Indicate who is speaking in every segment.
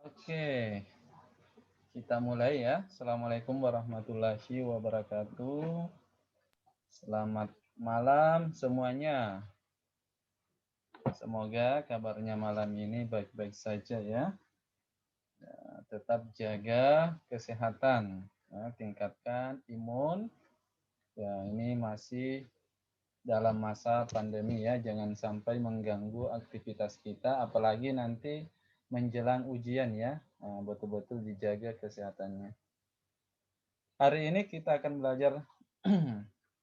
Speaker 1: Oke, kita mulai ya. Assalamualaikum warahmatullahi wabarakatuh. Selamat malam semuanya. Semoga kabarnya malam ini baik-baik saja ya. Tetap jaga kesehatan, ya, tingkatkan imun. Ya, ini masih dalam masa pandemi ya, jangan sampai mengganggu aktivitas kita, apalagi nanti menjelang ujian ya. Nah, betul-betul dijaga kesehatannya. Hari ini kita akan belajar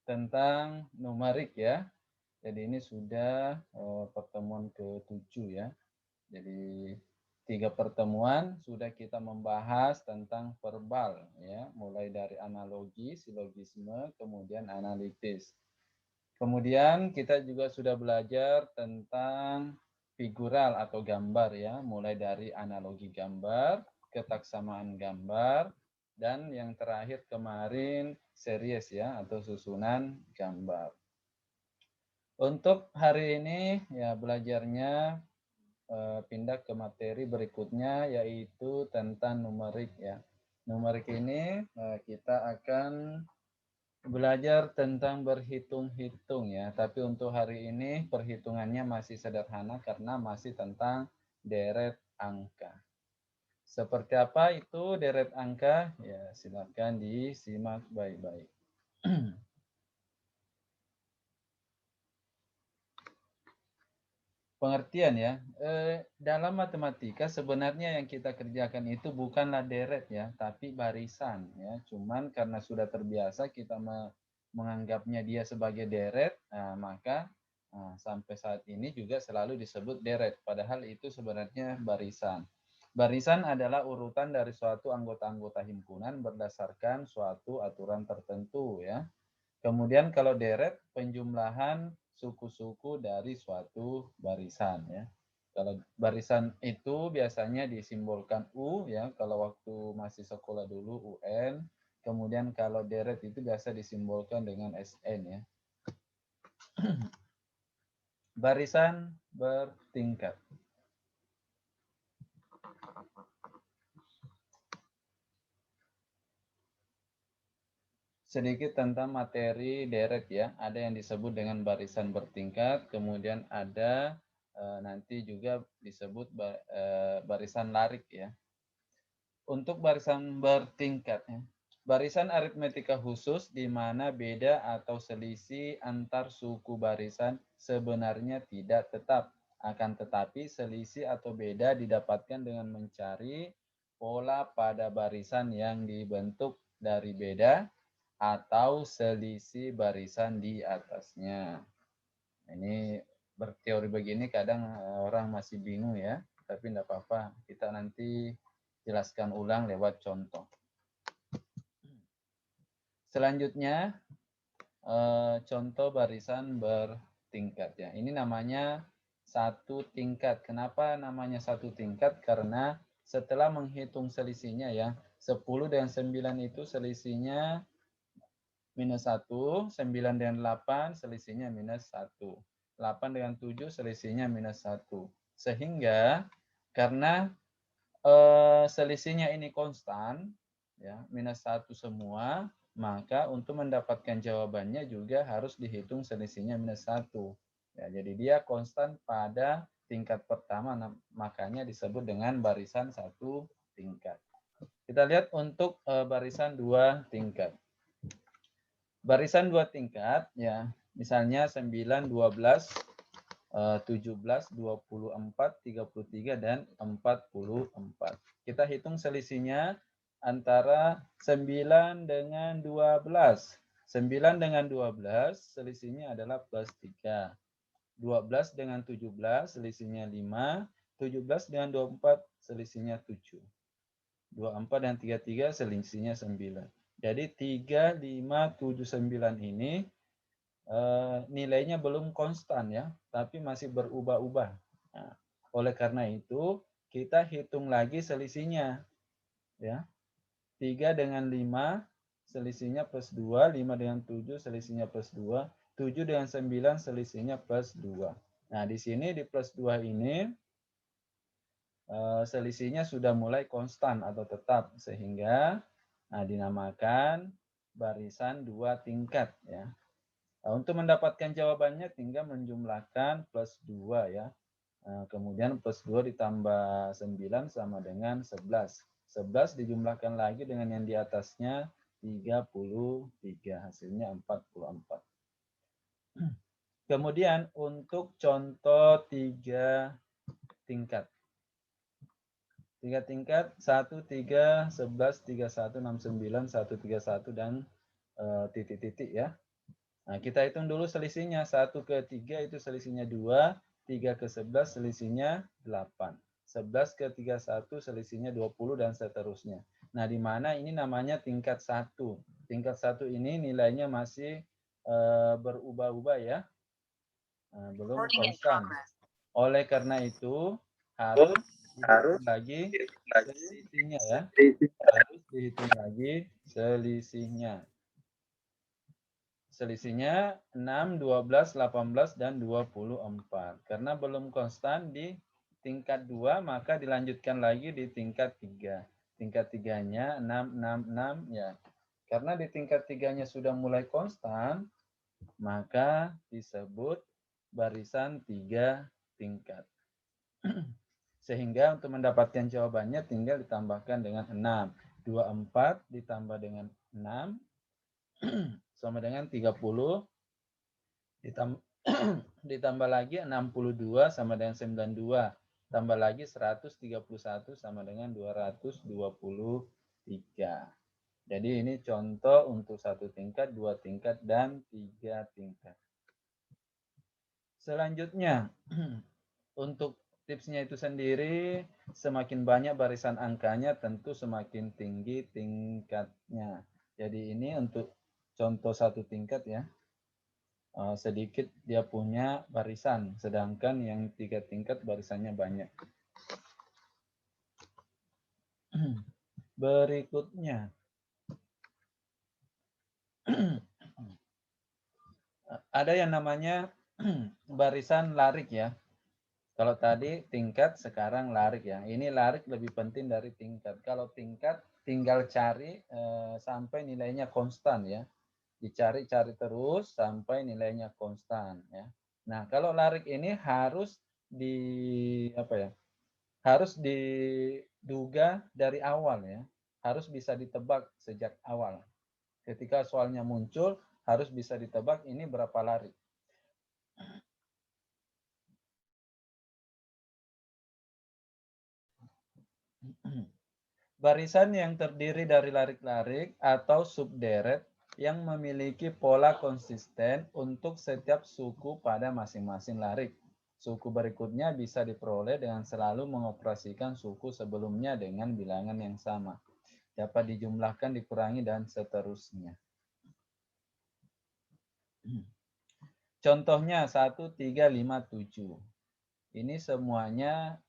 Speaker 1: tentang numerik ya. Jadi ini sudah pertemuan ke-7 ya. Jadi 3 pertemuan sudah kita membahas tentang verbal ya, mulai dari analogi, silogisme, kemudian analitis. Kemudian kita juga sudah belajar tentang figural atau gambar ya, mulai dari analogi gambar, ketaksamaan gambar, dan yang terakhir kemarin series ya atau susunan gambar. Untuk hari ini ya belajarnya pindah ke materi berikutnya yaitu tentang numerik ya. Numerik ini kita akan belajar tentang berhitung-hitung ya, tapi untuk hari ini perhitungannya masih sederhana karena masih tentang deret angka. Seperti apa itu deret angka? Ya, silakan disimak baik-baik. Pengertian ya, dalam matematika sebenarnya yang kita kerjakan itu bukanlah deret ya, tapi barisan ya. Cuman karena sudah terbiasa kita menganggapnya dia sebagai deret, nah, maka sampai saat ini juga selalu disebut deret. Padahal itu sebenarnya barisan. Barisan adalah urutan dari suatu anggota-anggota himpunan berdasarkan suatu aturan tertentu ya. Kemudian kalau deret penjumlahan suku-suku dari suatu barisan ya. Kalau barisan itu biasanya disimbolkan U ya, kalau waktu masih sekolah dulu UN. Kemudian kalau deret itu biasa disimbolkan dengan SN ya. Barisan bertingkat. Sedikit tentang materi deret ya. Ada yang disebut dengan barisan bertingkat, kemudian ada nanti juga disebut barisan larik ya. Untuk barisan bertingkat ya. Barisan aritmetika khusus di mana beda atau selisih antar suku barisan sebenarnya tidak tetap. Akan tetapi selisih atau beda didapatkan dengan mencari pola pada barisan yang dibentuk dari beda atau selisih barisan di atasnya. Ini berteori begini kadang orang masih bingung ya, tapi tidak apa-apa. Kita nanti jelaskan ulang lewat contoh. Selanjutnya, contoh barisan bertingkat ya. Ini namanya satu tingkat. Kenapa namanya satu tingkat? Karena setelah menghitung selisihnya ya, 10 dengan 9 itu selisihnya minus 1, 9 dengan 8 selisihnya minus 1. 8 dengan 7 selisihnya minus 1. Sehingga karena selisihnya ini konstan, ya, minus 1 semua, maka untuk mendapatkan jawabannya juga harus dihitung selisihnya minus 1. Ya, jadi dia konstan pada tingkat pertama, makanya disebut dengan barisan satu tingkat. Kita lihat untuk barisan dua tingkat. Barisan dua tingkat, ya, misalnya 9, 12, 17, 24, 33, dan 44. Kita hitung selisihnya antara 9 dengan 12. 9 dengan 12 selisihnya adalah plus 3. 12 dengan 17 selisihnya 5. 17 dengan 24 selisihnya 7. 24 dan 33 selisihnya 9. Jadi 3, 5, 7, 9 ini nilainya belum konstan ya, tapi masih berubah-ubah. Nah, oleh karena itu, kita hitung lagi selisihnya. Ya. 3 dengan 5 selisihnya plus 2, 5 dengan 7 selisihnya plus 2, 7 dengan 9 selisihnya plus 2. Nah, di sini di plus 2 ini selisihnya sudah mulai konstan atau tetap, sehingga dinamakan barisan 2 tingkat ya. Untuk mendapatkan jawabannya tinggal menjumlahkan plus 2 ya. Kemudian plus 2 ditambah 9 sama dengan 11. 11 dijumlahkan lagi dengan yang di atasnya 33, hasilnya 44. Kemudian untuk contoh 3 tingkat. 3 tingkat 1, 3, 11, 31, 69, 131 dan titik-titik ya. Nah, kita hitung dulu selisihnya. 1 ke 3 itu selisihnya 2, 3 ke 11 selisihnya 8. 11 ke 31 selisihnya 20 dan seterusnya. Nah, di mana ini namanya tingkat 1. Tingkat 1 ini nilainya masih berubah-ubah ya. Belum konstan. Oleh karena itu harus dihitung lagi selisihnya ya. Harus dihitung lagi selisihnya. Selisihnya 6, 12, 18, dan 24. Karena belum konstan di tingkat 2, maka dilanjutkan lagi di tingkat 3. Tingkat 3-nya 6, 6, 6. Ya. Karena di tingkat 3-nya sudah mulai konstan, maka disebut barisan 3 tingkat. Sehingga untuk mendapatkan jawabannya tinggal ditambahkan dengan 6. 24 ditambah dengan 6 sama dengan 30, ditambah lagi 62 sama dengan 92, tambah lagi 131 sama dengan 223. Jadi ini contoh untuk 1 tingkat, 2 tingkat, dan 3 tingkat. Selanjutnya, untuk tipsnya itu sendiri, semakin banyak barisan angkanya tentu semakin tinggi tingkatnya. Jadi ini untuk contoh 1 tingkat ya. Sedikit dia punya barisan, sedangkan yang 3 tingkat barisannya banyak. Berikutnya, ada yang namanya barisan larik ya. Kalau tadi tingkat, sekarang larik ya. Ini larik lebih penting dari tingkat. Kalau tingkat tinggal cari sampai nilainya konstan ya. Dicari-cari terus sampai nilainya konstan ya. Nah, kalau larik ini harus harus diduga dari awal ya. Harus bisa ditebak sejak awal. Ketika soalnya muncul, harus bisa ditebak ini berapa larik. Barisan yang terdiri dari larik-larik atau subderet yang memiliki pola konsisten untuk setiap suku pada masing-masing larik. Suku berikutnya bisa diperoleh dengan selalu mengoperasikan suku sebelumnya dengan bilangan yang sama. Dapat dijumlahkan, dikurangi, dan seterusnya. Contohnya 1, 3, 5, 7. Ini semuanya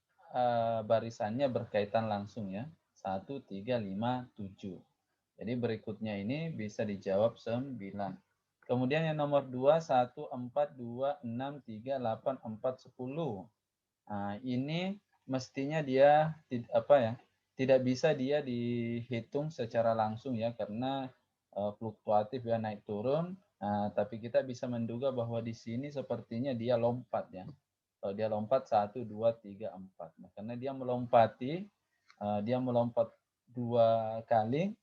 Speaker 1: barisannya berkaitan langsung ya. 1, 3, 5, 7. Jadi berikutnya ini bisa dijawab 9. Kemudian yang nomor 2, 1, 4, 2, 6, 3, 8, 4, 10. Nah, ini mestinya dia tidak bisa dia dihitung secara langsung ya, karena fluktuatif ya, naik turun. Nah, tapi kita bisa menduga bahwa di sini sepertinya dia lompat ya. Kalau dia lompat 1, 2, 3, 4. Nah, karena dia melompat 2 kali,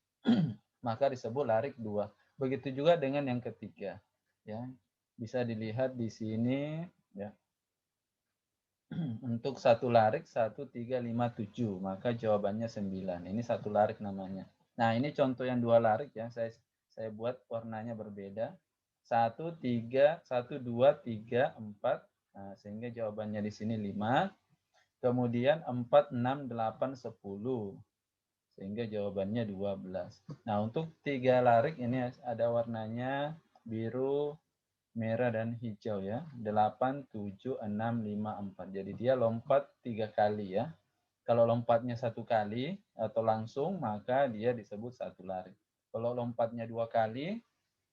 Speaker 1: maka disebut larik 2. Begitu juga dengan yang ketiga. Ya, bisa dilihat di sini ya. Untuk 1 larik 1, 3, 5, 7, maka jawabannya 9. Ini 1 larik namanya. Nah, ini contoh yang 2 larik ya. Saya buat warnanya berbeda. 1, 3, 1, 2, 3, 4. Nah, sehingga jawabannya di sini 5. Kemudian 4, 6, 8, 10. Sehingga jawabannya 12. Nah, untuk 3 larik ini ada warnanya biru, merah, dan hijau ya. 8, 7, 6, 5, 4. Jadi dia lompat 3 kali ya. Kalau lompatnya 1 kali atau langsung, maka dia disebut 1 larik. Kalau lompatnya 2 kali,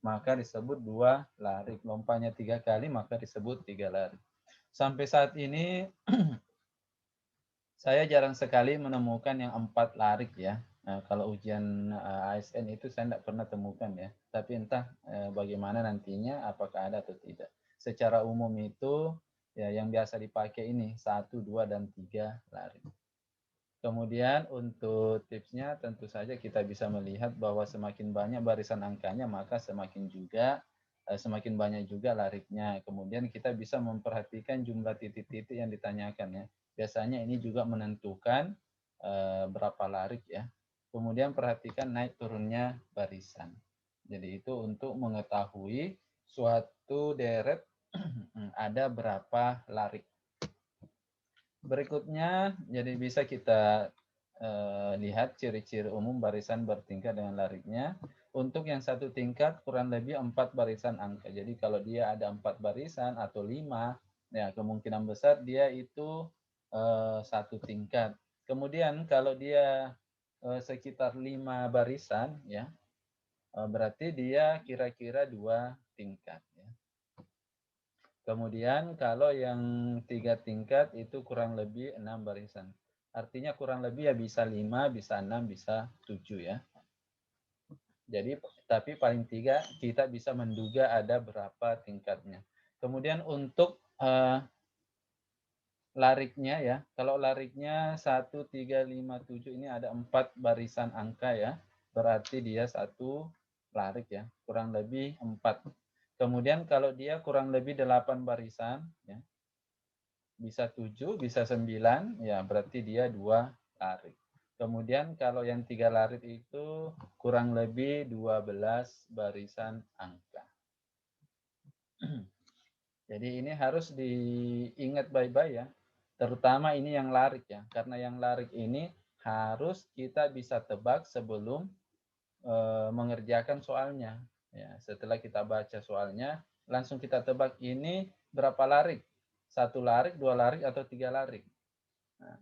Speaker 1: maka disebut 2 larik. Lompatnya 3 kali, maka disebut 3 larik. Sampai saat ini Saya jarang sekali menemukan yang 4 larik ya. Nah, kalau ujian ASN itu saya tidak pernah temukan ya. Tapi entah bagaimana nantinya, apakah ada atau tidak. Secara umum itu ya yang biasa dipakai ini 1, 2, dan 3 larik. Kemudian untuk tipsnya tentu saja kita bisa melihat bahwa semakin banyak barisan angkanya maka semakin banyak juga lariknya. Kemudian kita bisa memperhatikan jumlah titik-titik yang ditanyakan ya. Biasanya ini juga menentukan berapa larik ya. Kemudian perhatikan naik turunnya barisan. Jadi itu untuk mengetahui suatu deret ada berapa larik. Berikutnya, jadi bisa kita lihat ciri-ciri umum barisan bertingkat dengan lariknya. Untuk yang satu tingkat kurang lebih 4 barisan angka. Jadi kalau dia ada 4 barisan atau 5, ya kemungkinan besar dia itu satu tingkat. Kemudian kalau dia sekitar 5 barisan, ya berarti dia kira-kira 2 tingkat. Ya. Kemudian kalau yang 3 tingkat itu kurang lebih 6 barisan. Artinya kurang lebih ya bisa 5, bisa 6, bisa 7 ya. Jadi tapi paling 3 kita bisa menduga ada berapa tingkatnya. Kemudian untuk lariknya ya. Kalau lariknya 1, 3, 5, 7 ini ada 4 barisan angka ya. Berarti dia satu larik ya. Kurang lebih 4. Kemudian kalau dia kurang lebih 8 barisan ya. Bisa 7, bisa 9, ya berarti dia 2 larik. Kemudian kalau yang 3 larik itu kurang lebih 12 barisan angka. Jadi ini harus diingat baik-baik ya. Terutama ini yang larik ya. Karena yang larik ini harus kita bisa tebak sebelum mengerjakan soalnya. Ya, setelah kita baca soalnya, langsung kita tebak ini berapa larik. 1 larik, 2 larik, atau 3 larik. Nah,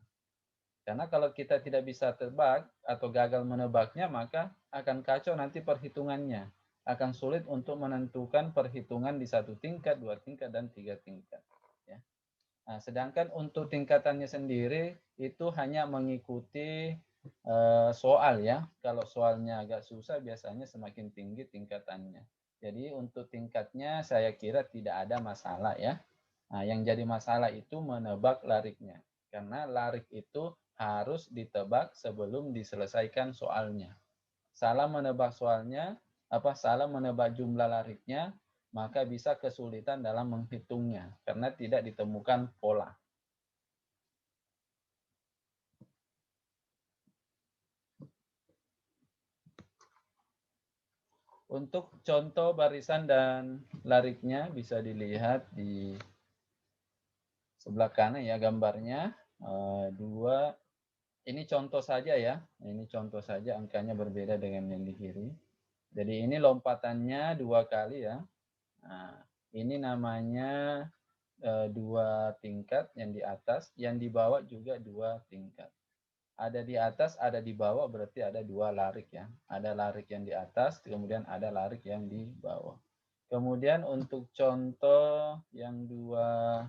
Speaker 1: karena kalau kita tidak bisa tebak atau gagal menebaknya, maka akan kacau nanti perhitungannya. Akan sulit untuk menentukan perhitungan di 1 tingkat, 2 tingkat, dan 3 tingkat. Ya. Nah, sedangkan untuk tingkatannya sendiri itu hanya mengikuti soal ya. Kalau soalnya agak susah, biasanya semakin tinggi tingkatannya. Jadi untuk tingkatnya saya kira tidak ada masalah ya. Nah, yang jadi masalah itu menebak lariknya. Karena larik itu harus ditebak sebelum diselesaikan soalnya. Salah menebak soalnya, salah menebak jumlah lariknya, maka bisa kesulitan dalam menghitungnya karena tidak ditemukan pola. Untuk contoh barisan dan lariknya bisa dilihat di sebelah kanan ya gambarnya. Dua, ini contoh saja ya. Ini contoh saja, angkanya berbeda dengan yang di kiri. Jadi ini lompatannya 2 kali ya. Nah, ini namanya 2 tingkat yang di atas, yang di bawah juga 2 tingkat. Ada di atas, ada di bawah, berarti ada 2 larik ya. Ada larik yang di atas, kemudian ada larik yang di bawah. Kemudian untuk contoh yang 2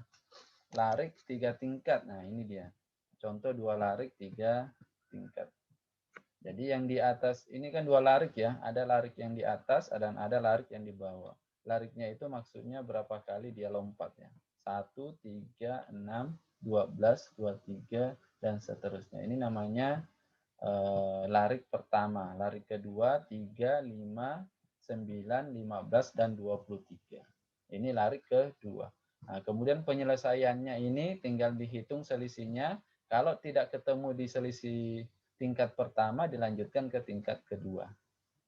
Speaker 1: larik 3 tingkat. Nah, ini dia. Contoh 2 larik 3 tingkat. Jadi yang di atas ini kan 2 larik ya. Ada larik yang di atas dan ada larik yang di bawah. Lariknya itu maksudnya berapa kali dia lompat ya. 1, 3, 6, 12, 23, dan seterusnya. Ini namanya larik pertama. Larik kedua 3, 5, 9, 15, dan 23. Ini larik kedua. Nah, kemudian penyelesaiannya ini tinggal dihitung selisihnya. Kalau tidak ketemu di selisih tingkat pertama, dilanjutkan ke tingkat kedua.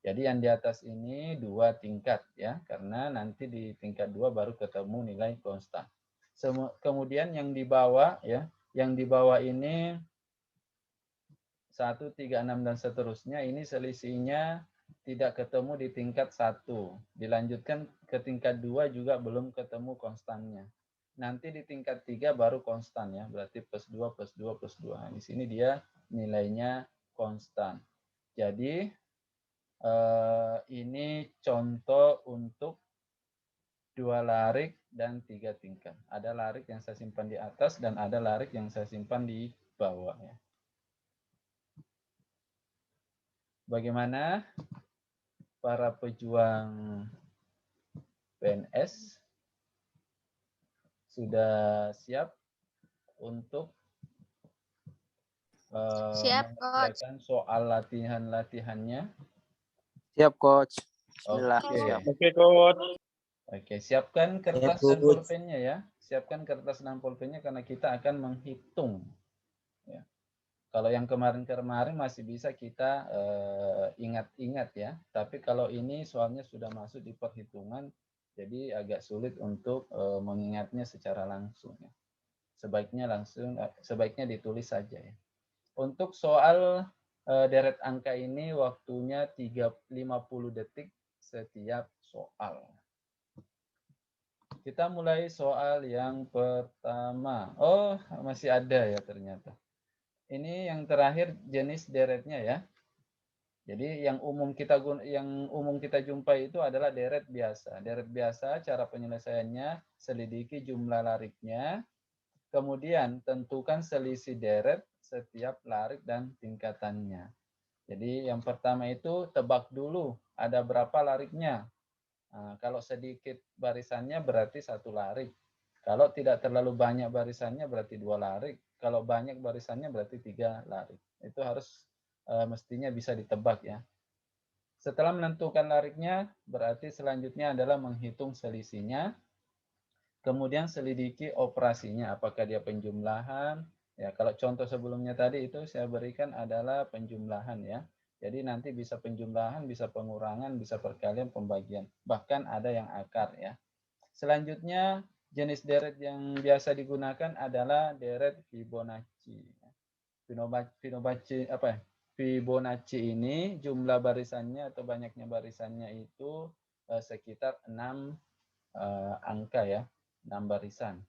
Speaker 1: Jadi yang di atas ini 2 tingkat ya, karena nanti di tingkat 2 baru ketemu nilai konstan. Kemudian yang di bawah ya, yang di bawah ini 1, 3, 6, dan seterusnya, ini selisihnya tidak ketemu di tingkat 1. Dilanjutkan ke tingkat 2 juga belum ketemu konstannya. Nanti di tingkat 3 baru konstan ya, berarti plus 2, plus 2, plus 2. Di sini dia nilainya konstan. Jadi ini contoh untuk 2 larik dan 3 tingkat. Ada larik yang saya simpan di atas dan ada larik yang saya simpan di bawah ya. Bagaimana para pejuang PNS sudah siap untuk
Speaker 2: Siap, Coach.
Speaker 1: mengerjakan soal latihan-latihannya?
Speaker 3: Siap, Coach. Bismillah.
Speaker 1: Oke.
Speaker 3: Siap.
Speaker 4: Oke, Coach.
Speaker 1: Oke, siapkan kertas
Speaker 3: Siap,
Speaker 1: dan
Speaker 3: Coach.
Speaker 1: pulpennya ya. Siapkan kertas dan pulpennya karena kita akan menghitung. Ya. Kalau yang kemarin-kemarin masih bisa kita ingat-ingat ya. Tapi kalau ini soalnya sudah masuk di perhitungan, jadi agak sulit untuk mengingatnya secara langsung ya. Sebaiknya ditulis saja ya. Untuk soal deret angka ini waktunya 50 detik setiap soal. Kita mulai soal yang pertama. Oh, masih ada ya ternyata. Ini yang terakhir jenis deretnya ya. Jadi yang umum kita jumpai itu adalah deret biasa. Deret biasa cara penyelesaiannya selidiki jumlah lariknya, kemudian tentukan selisih deret setiap larik dan tingkatannya. Jadi yang pertama itu tebak dulu ada berapa lariknya. Nah, kalau sedikit barisannya berarti 1 larik. Kalau tidak terlalu banyak barisannya berarti 2 larik. Kalau banyak barisannya berarti 3 larik. Itu harus mestinya bisa ditebak ya. Setelah menentukan lariknya, berarti selanjutnya adalah menghitung selisihnya. Kemudian selidiki operasinya, apakah dia penjumlahan. Ya, kalau contoh sebelumnya tadi itu saya berikan adalah penjumlahan ya. Jadi nanti bisa penjumlahan, bisa pengurangan, bisa perkalian, pembagian. Bahkan ada yang akar ya. Selanjutnya jenis deret yang biasa digunakan adalah deret Fibonacci. Fibonacci ini jumlah barisannya atau banyaknya barisannya itu sekitar 6 angka ya, 6 barisan.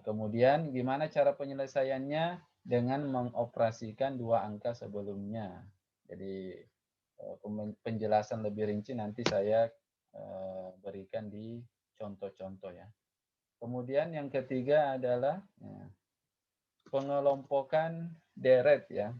Speaker 1: Kemudian gimana cara penyelesaiannya? Dengan mengoperasikan 2 angka sebelumnya. Jadi penjelasan lebih rinci nanti saya berikan di contoh-contoh ya. Kemudian yang ketiga adalah pengelompokan deret ya.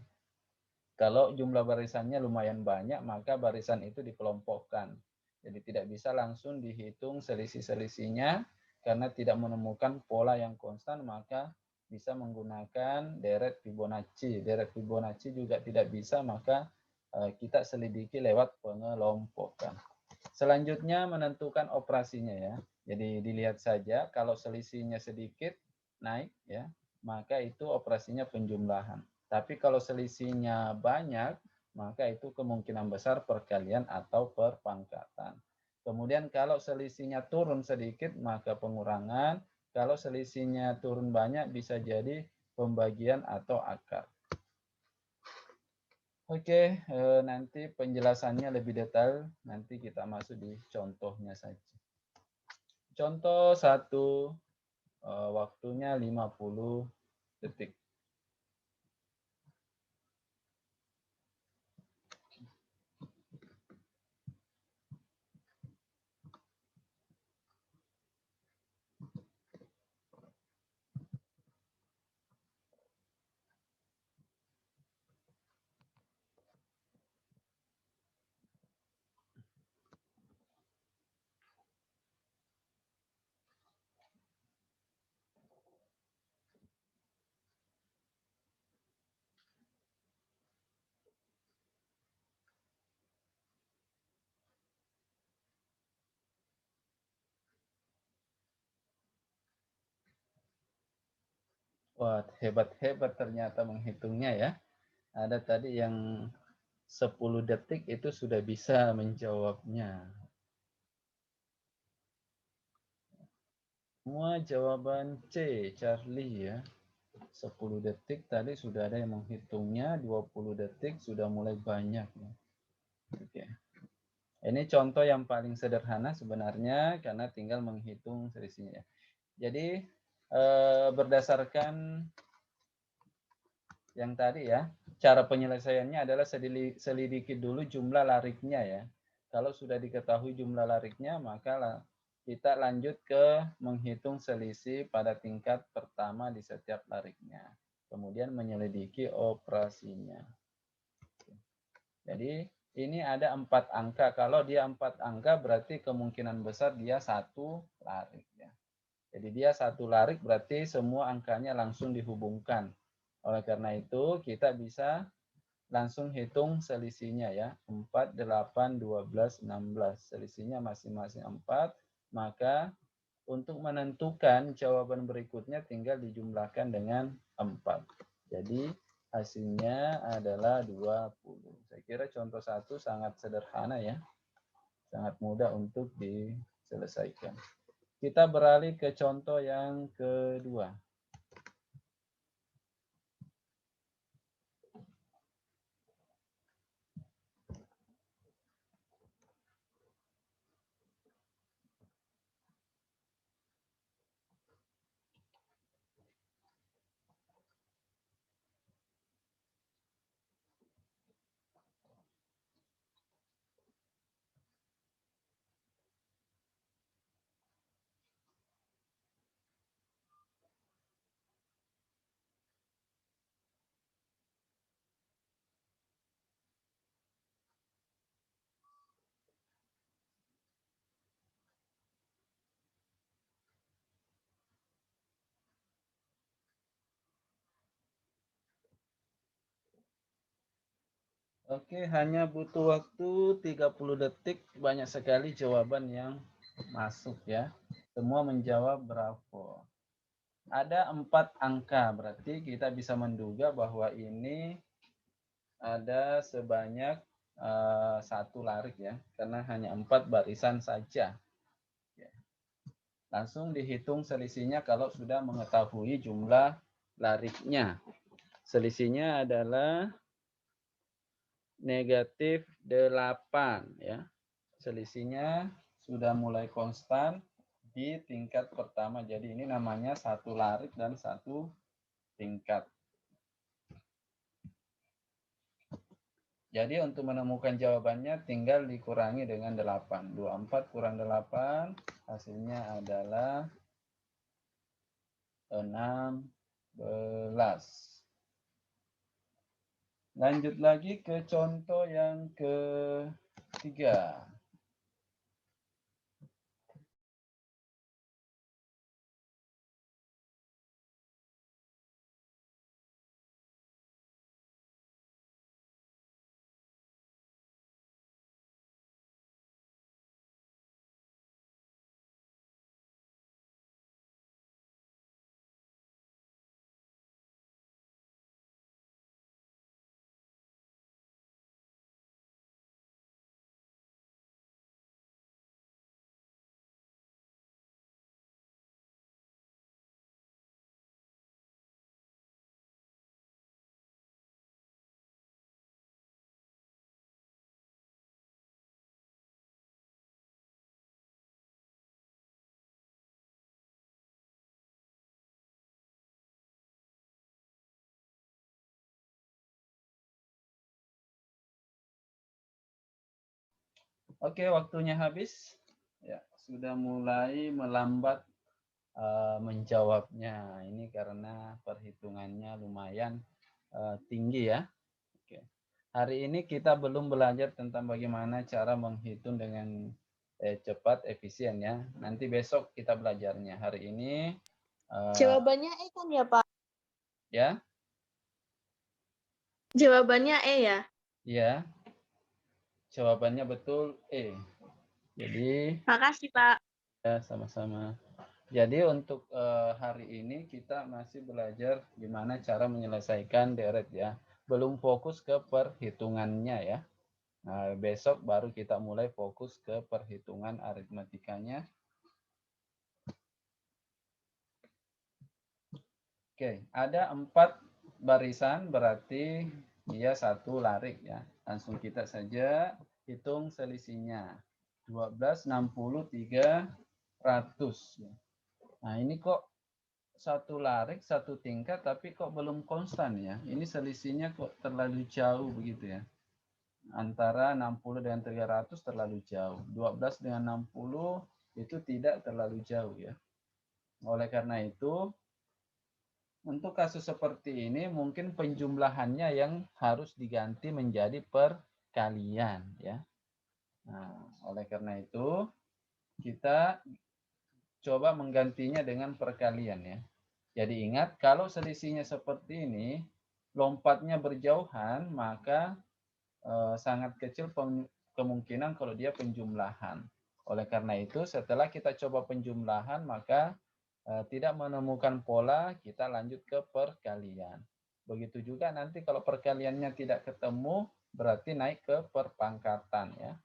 Speaker 1: Kalau jumlah barisannya lumayan banyak, maka barisan itu dikelompokkan. Jadi tidak bisa langsung dihitung selisih-selisihnya karena tidak menemukan pola yang konstan, maka bisa menggunakan deret Fibonacci. Deret Fibonacci juga tidak bisa, maka kita selidiki lewat pengelompokan. Selanjutnya menentukan operasinya ya. Jadi dilihat saja kalau selisihnya sedikit naik ya, maka itu operasinya penjumlahan. Tapi kalau selisihnya banyak, maka itu kemungkinan besar perkalian atau perpangkatan. Kemudian kalau selisihnya turun sedikit, maka pengurangan. Kalau selisihnya turun banyak, bisa jadi pembagian atau akar. Oke, nanti penjelasannya lebih detail, nanti kita masuk di contohnya saja. Contoh 1, waktunya 50 detik. Wah, hebat-hebat ternyata menghitungnya ya. Ada tadi yang 10 detik itu sudah bisa menjawabnya. Semua jawaban C, Charlie ya. 10 detik tadi sudah ada yang menghitungnya, 20 detik sudah mulai banyak. Oke. Ini contoh yang paling sederhana sebenarnya karena tinggal menghitung selisihnya. Jadi berdasarkan yang tadi ya, cara penyelesaiannya adalah selidiki dulu jumlah lariknya ya. Kalau sudah diketahui jumlah lariknya, maka kita lanjut ke menghitung selisih pada tingkat pertama di setiap lariknya. kemudian menyelidiki operasinya. Jadi ini ada 4 angka. Kalau dia 4 angka berarti kemungkinan besar dia 1 larik. Ya. Jadi dia 1 larik berarti semua angkanya langsung dihubungkan. Oleh karena itu kita bisa langsung hitung selisihnya ya. 4, 8, 12, 16. Selisihnya masing-masing 4. Maka untuk menentukan jawaban berikutnya tinggal dijumlahkan dengan 4. Jadi hasilnya adalah 20. Saya kira contoh 1 sangat sederhana ya. Sangat mudah untuk diselesaikan. Kita beralih ke contoh yang kedua. Oke, hanya butuh waktu 30 detik. Banyak sekali jawaban yang masuk ya. Semua menjawab bravo. Ada 4 angka, berarti kita bisa menduga bahwa ini ada sebanyak 1 larik ya, karena hanya 4 barisan saja. Langsung dihitung selisihnya kalau sudah mengetahui jumlah lariknya. Selisihnya adalah negatif 8 ya. Selisihnya sudah mulai konstan di tingkat pertama. Jadi ini namanya 1 larik dan 1 tingkat. Jadi untuk menemukan jawabannya tinggal dikurangi dengan 8. 24 kurang 8 hasilnya adalah 16. Lanjut lagi ke contoh yang ketiga. Oke, waktunya habis. Ya, sudah mulai melambat menjawabnya. Ini karena perhitungannya lumayan tinggi ya. Oke. Hari ini kita belum belajar tentang bagaimana cara menghitung dengan cepat, efisien ya. Nanti besok kita belajarnya. Hari ini
Speaker 2: jawabannya E kan ya, Pak?
Speaker 1: Ya.
Speaker 2: Jawabannya E ya?
Speaker 1: Iya. Jawabannya betul E. Jadi
Speaker 2: makasih, Pak.
Speaker 1: Ya, sama-sama. Jadi untuk hari ini kita masih belajar gimana cara menyelesaikan deret ya. Belum fokus ke perhitungannya ya. Nah, besok baru kita mulai fokus ke perhitungan aritmetikanya. Oke, ada 4 barisan berarti dia 1 larik ya. Langsung kita saja hitung selisihnya. 12, 60, 300. Nah, ini kok 1 larik, 1 tingkat, tapi kok belum konstan ya. Ini selisihnya kok terlalu jauh begitu ya. Antara 60 dengan 300 terlalu jauh. 12 dengan 60 itu tidak terlalu jauh ya. Oleh karena itu, Untuk kasus seperti ini mungkin penjumlahannya yang harus diganti menjadi perkalian ya. Nah, oleh karena itu kita coba menggantinya dengan perkalian ya. Jadi ingat kalau selisihnya seperti ini, lompatnya berjauhan, maka sangat kecil kemungkinan kalau dia penjumlahan. Oleh karena itu setelah kita coba penjumlahan maka tidak menemukan pola, kita lanjut ke perkalian. Begitu juga nanti kalau perkaliannya tidak ketemu, berarti naik ke perpangkatan ya.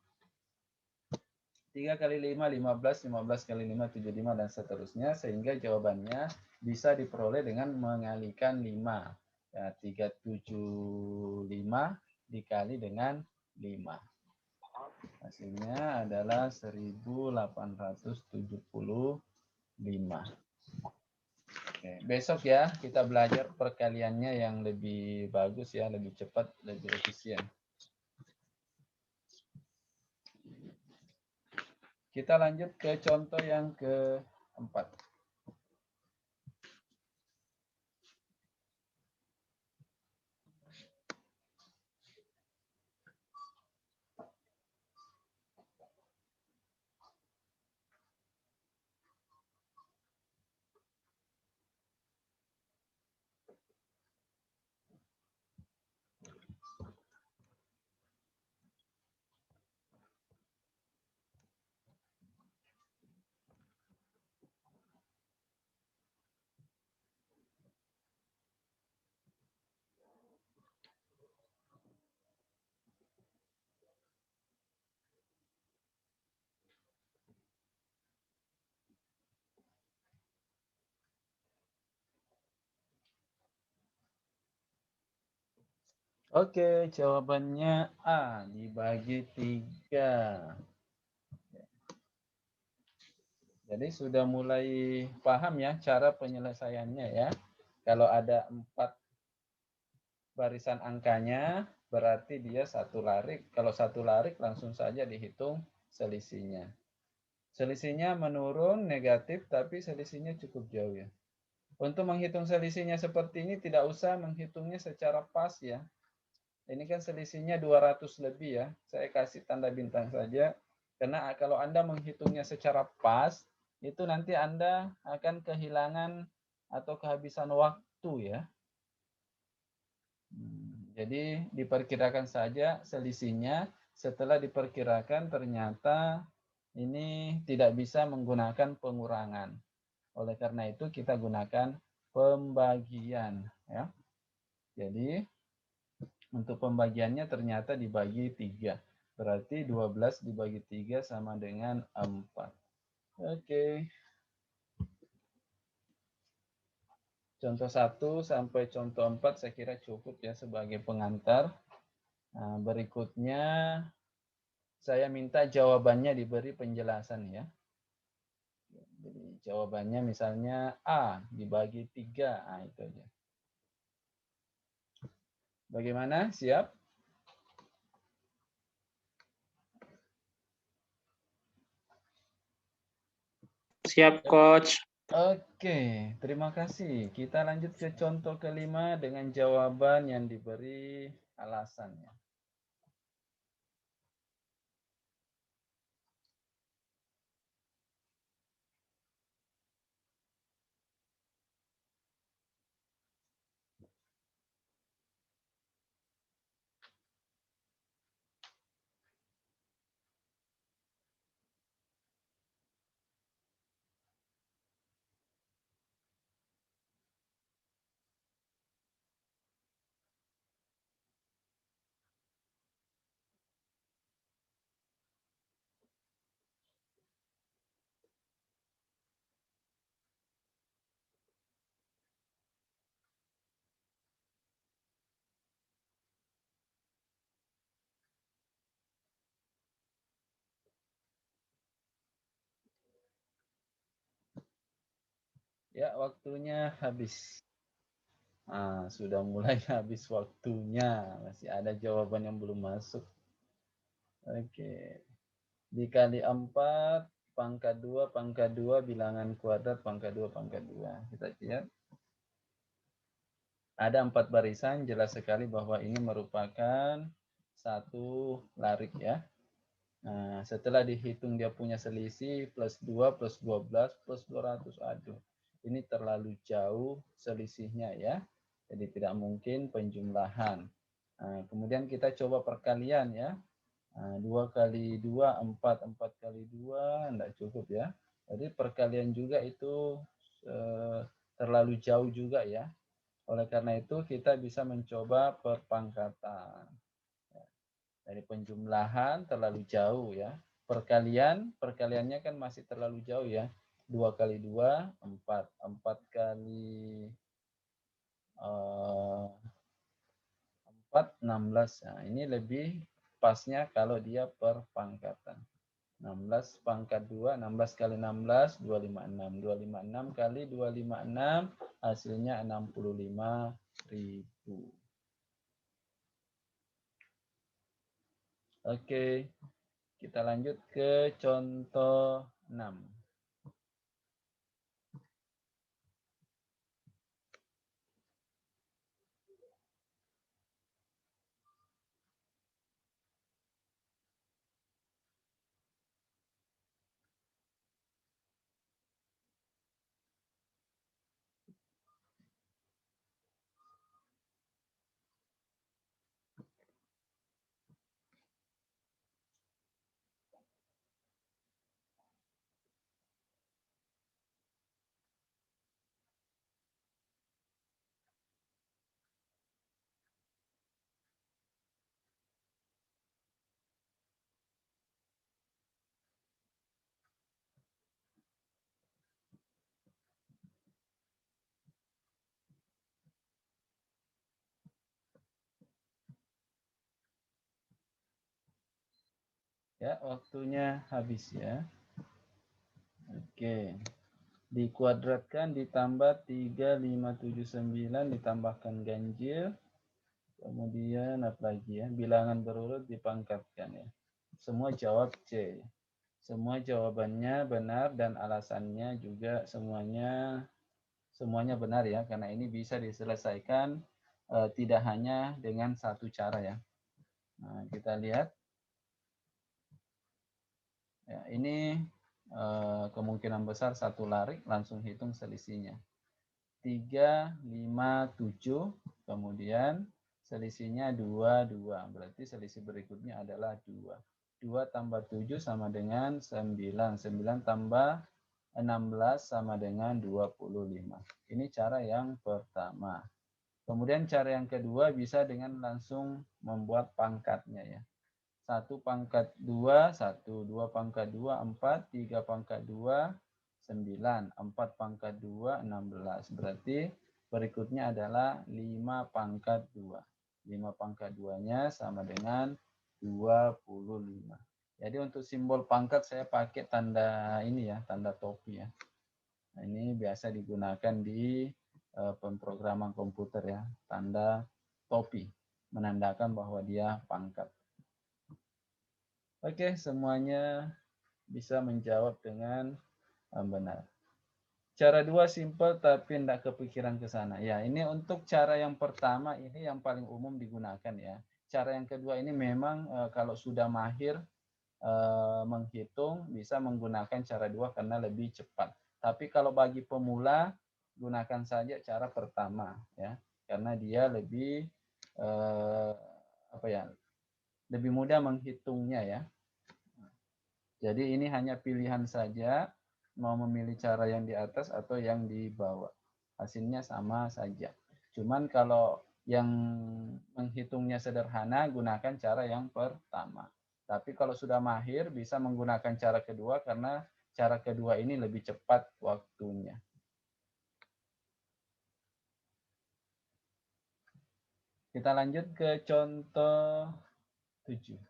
Speaker 1: 3 kali 5, 15, 15 kali 5, 75, dan seterusnya. Sehingga jawabannya bisa diperoleh dengan mengalikan 5. Ya, 375 dikali dengan 5. Hasilnya adalah 1875. Oke, besok ya kita belajar perkaliannya yang lebih bagus ya, lebih cepat, lebih efisien. Kita lanjut ke contoh yang keempat. Oke, jawabannya A dibagi 3. Jadi sudah mulai paham ya cara penyelesaiannya ya. Kalau ada 4 barisan angkanya, berarti dia satu larik. Kalau satu larik langsung saja dihitung selisihnya. Selisihnya menurun negatif, tapi selisihnya cukup jauh ya. Untuk menghitung selisihnya seperti ini tidak usah menghitungnya secara pas ya. Ini kan selisihnya 200 lebih ya. Saya kasih tanda bintang saja. Karena kalau Anda menghitungnya secara pas, itu nanti Anda akan kehilangan atau kehabisan waktu ya. Jadi diperkirakan saja selisihnya. Setelah diperkirakan ternyata ini tidak bisa menggunakan pengurangan. Oleh karena itu kita gunakan pembagian ya. Jadi untuk pembagiannya ternyata dibagi 3. Berarti 12 dibagi 3 sama dengan 4. Oke. Contoh 1 sampai contoh 4 saya kira cukup ya sebagai pengantar. Nah, berikutnya saya minta jawabannya diberi penjelasan ya. Jadi jawabannya misalnya A dibagi 3. Nah, itu aja. Bagaimana? Siap?
Speaker 3: Siap, Coach.
Speaker 1: Oke, terima kasih. Kita lanjut ke contoh kelima dengan jawaban yang diberi alasannya. Ya, waktunya habis. Nah, sudah mulai habis waktunya. Masih ada jawaban yang belum masuk. Oke. Dikali 4, pangkat 2, bilangan kuadrat, pangkat 2. Kita lihat. Ada 4 barisan, jelas sekali bahwa ini merupakan satu larik ya. Nah, setelah dihitung dia punya selisih plus 2 plus 12 plus 200. Aduh, ini terlalu jauh selisihnya ya. Jadi tidak mungkin penjumlahan. Nah, kemudian kita coba perkalian ya. 2 kali 2, 4. 4 kali 2, tidak cukup ya. Jadi perkalian juga itu terlalu jauh juga ya. Oleh karena itu kita bisa mencoba perpangkatan. Dari penjumlahan terlalu jauh ya. Perkaliannya kan masih terlalu jauh ya. 2 kali 2, 4. 4 kali 4, 16. Nah, ini lebih pasnya kalau dia perpangkatan. 16 pangkat 2, 16 kali 16, 256. 256 kali 256, hasilnya 65.000. Oke, kita lanjut ke contoh 6. Ya, waktunya habis ya. Oke. Dikuadratkan ditambah 3579 ditambahkan ganjil. Kemudian apa lagi ya? Bilangan berurut dipangkatkan ya. Semua jawab C. Semua jawabannya benar dan alasannya juga semuanya benar ya, karena ini bisa diselesaikan tidak hanya dengan satu cara ya. Nah, kita lihat ya, ini kemungkinan besar satu larik, langsung hitung selisihnya. 357, kemudian selisihnya 22, berarti selisih berikutnya adalah 2. 2 tambah 7 sama dengan 9. 9 tambah 16 sama dengan 25. Ini cara yang pertama. Kemudian cara yang kedua bisa dengan langsung membuat pangkatnya ya. 1 pangkat 2, 1. 2 pangkat 2, 4. 3 pangkat 2, 9. 4 pangkat 2, 16. Berarti berikutnya adalah 5 pangkat 2. 5 pangkat 2-nya sama dengan 25. Jadi untuk simbol pangkat saya pakai tanda ini ya, tanda topi ya. Nah, ini biasa digunakan di pemrograman komputer ya, tanda topi, menandakan bahwa dia pangkat. Oke, semuanya bisa menjawab dengan benar. Cara 2 simple tapi tidak kepikiran ke sana. Ya, ini untuk cara yang pertama ini yang paling umum digunakan ya. Cara yang kedua ini memang kalau sudah mahir menghitung bisa menggunakan cara 2 karena lebih cepat. Tapi kalau bagi pemula gunakan saja cara pertama ya, karena dia lebih lebih mudah menghitungnya ya. Jadi ini hanya pilihan saja, mau memilih cara yang di atas atau yang di bawah. Hasilnya sama saja. Cuman kalau yang menghitungnya sederhana, gunakan cara yang pertama. Tapi kalau sudah mahir, bisa menggunakan cara kedua karena cara kedua ini lebih cepat waktunya. Kita lanjut ke contoh 7.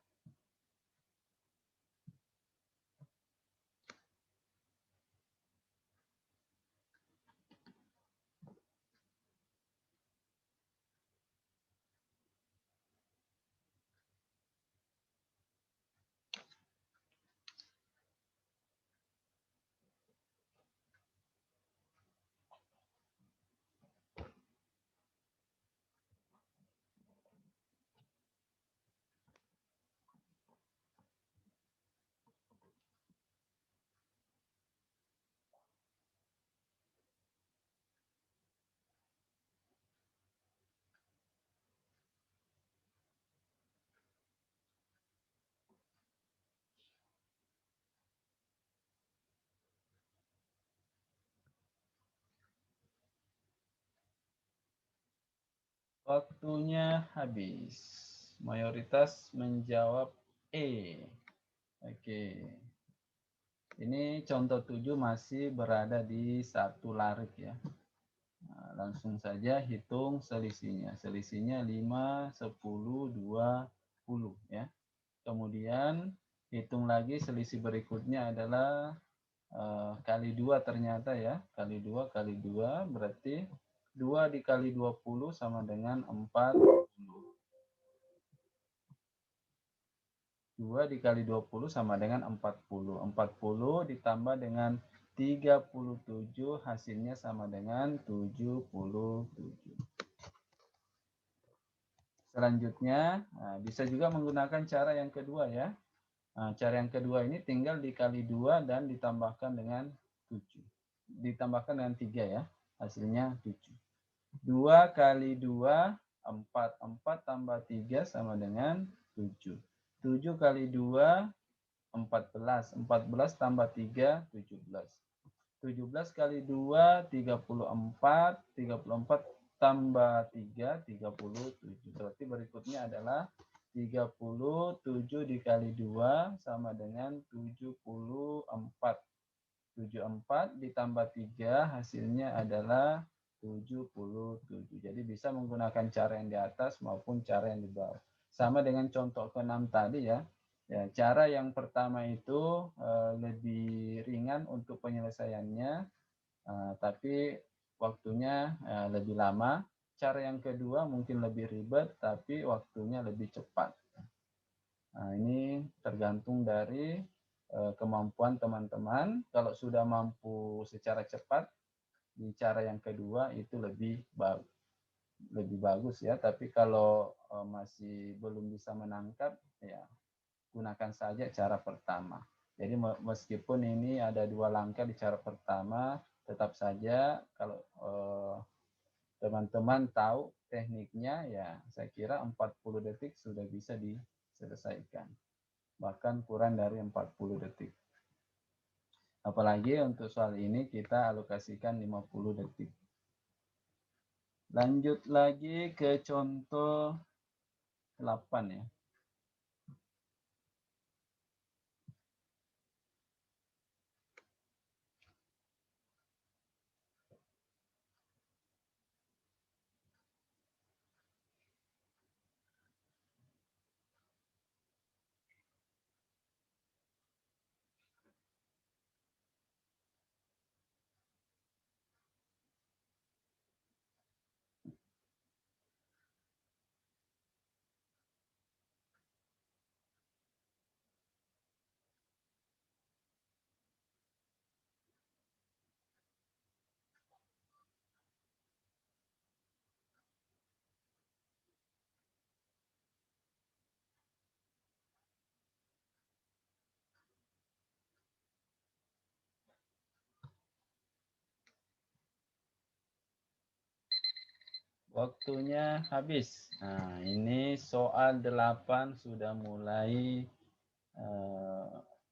Speaker 1: Waktunya habis. Mayoritas menjawab E. Oke. Ini contoh 7 masih berada di satu larik ya. Nah, langsung saja hitung selisihnya. Selisihnya 5, 10, 20 ya. Kemudian hitung lagi selisih berikutnya adalah kali 2 ternyata ya. Kali 2 kali 2 berarti 2 dikali 20 sama dengan 40. 2 dikali 20 sama dengan 40. 40 ditambah dengan 37 hasilnya sama dengan 77. Selanjutnya bisa juga menggunakan cara yang kedua ya. Cara yang kedua ini tinggal dikali 2 dan ditambahkan dengan 7. Ditambahkan dengan 3 ya. Hasilnya 7. 2 kali 2, 4. 4 tambah 3 sama dengan 7. 7 kali 2, 14. 14 tambah 3, 17. 17 kali 2, 34. 34 tambah 3, 37. Berarti berikutnya adalah 37 dikali 2 sama dengan 74. 74 ditambah 3 hasilnya adalah 77. Jadi bisa menggunakan cara yang di atas maupun cara yang di bawah. Sama dengan contoh ke-6 tadi ya. Ya, cara yang pertama itu lebih ringan untuk penyelesaiannya, tapi waktunya lebih lama. Cara yang kedua mungkin lebih ribet, tapi waktunya lebih cepat. Nah, ini tergantung dari kemampuan teman-teman. Kalau sudah mampu secara cepat, di cara yang kedua itu lebih bagus ya. Tapi kalau masih belum bisa menangkap, ya gunakan saja cara pertama. Jadi meskipun ini ada 2 langkah di cara pertama, tetap saja kalau teman-teman tahu tekniknya, ya saya kira 40 detik sudah bisa diselesaikan. Bahkan kurang dari 40 detik. Apalagi untuk soal ini kita alokasikan 50 detik. Lanjut lagi ke contoh 8 ya. Waktunya habis. Nah, ini soal 8 sudah mulai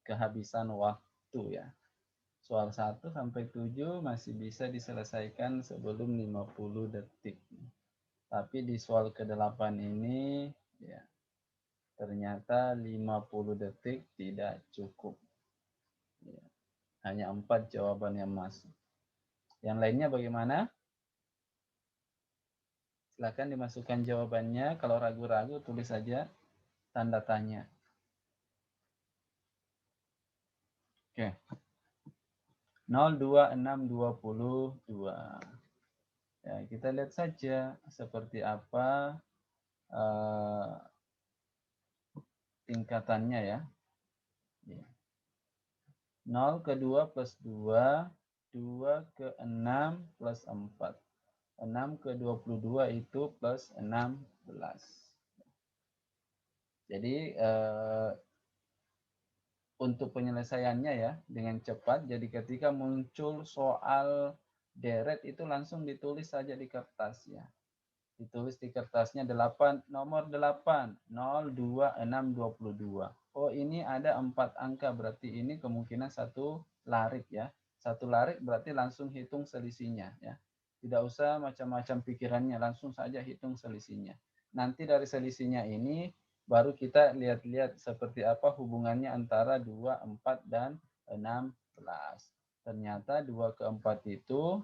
Speaker 1: kehabisan waktu ya. Soal 1 sampai 7 masih bisa diselesaikan sebelum 50 detik. Tapi di soal ke-8 ini ya ternyata 50 detik tidak cukup. Ya, hanya 4 jawaban yang masuk. Yang lainnya bagaimana? Silakan dimasukkan jawabannya. Kalau ragu-ragu tulis saja tanda tanya. Oke. 0, 2, 6, 22. Ya, kita lihat saja seperti apa tingkatannya ya. 0 ke 2 plus 2, 2 ke 6 plus 4. 6 ke 22 itu plus 16. Jadi untuk penyelesaiannya ya dengan cepat, jadi ketika muncul soal deret itu langsung ditulis saja di kertas ya. Ditulis di kertasnya 8, nomor 8, 0, 2, 6, 22. Oh ini ada 4 angka, berarti ini kemungkinan satu larik ya. Satu larik berarti langsung hitung selisihnya ya. Tidak usah macam-macam pikirannya, langsung saja hitung selisihnya. Nanti dari selisihnya ini baru kita lihat-lihat seperti apa hubungannya antara 2, 4, dan 16. Ternyata 2 ke 4 itu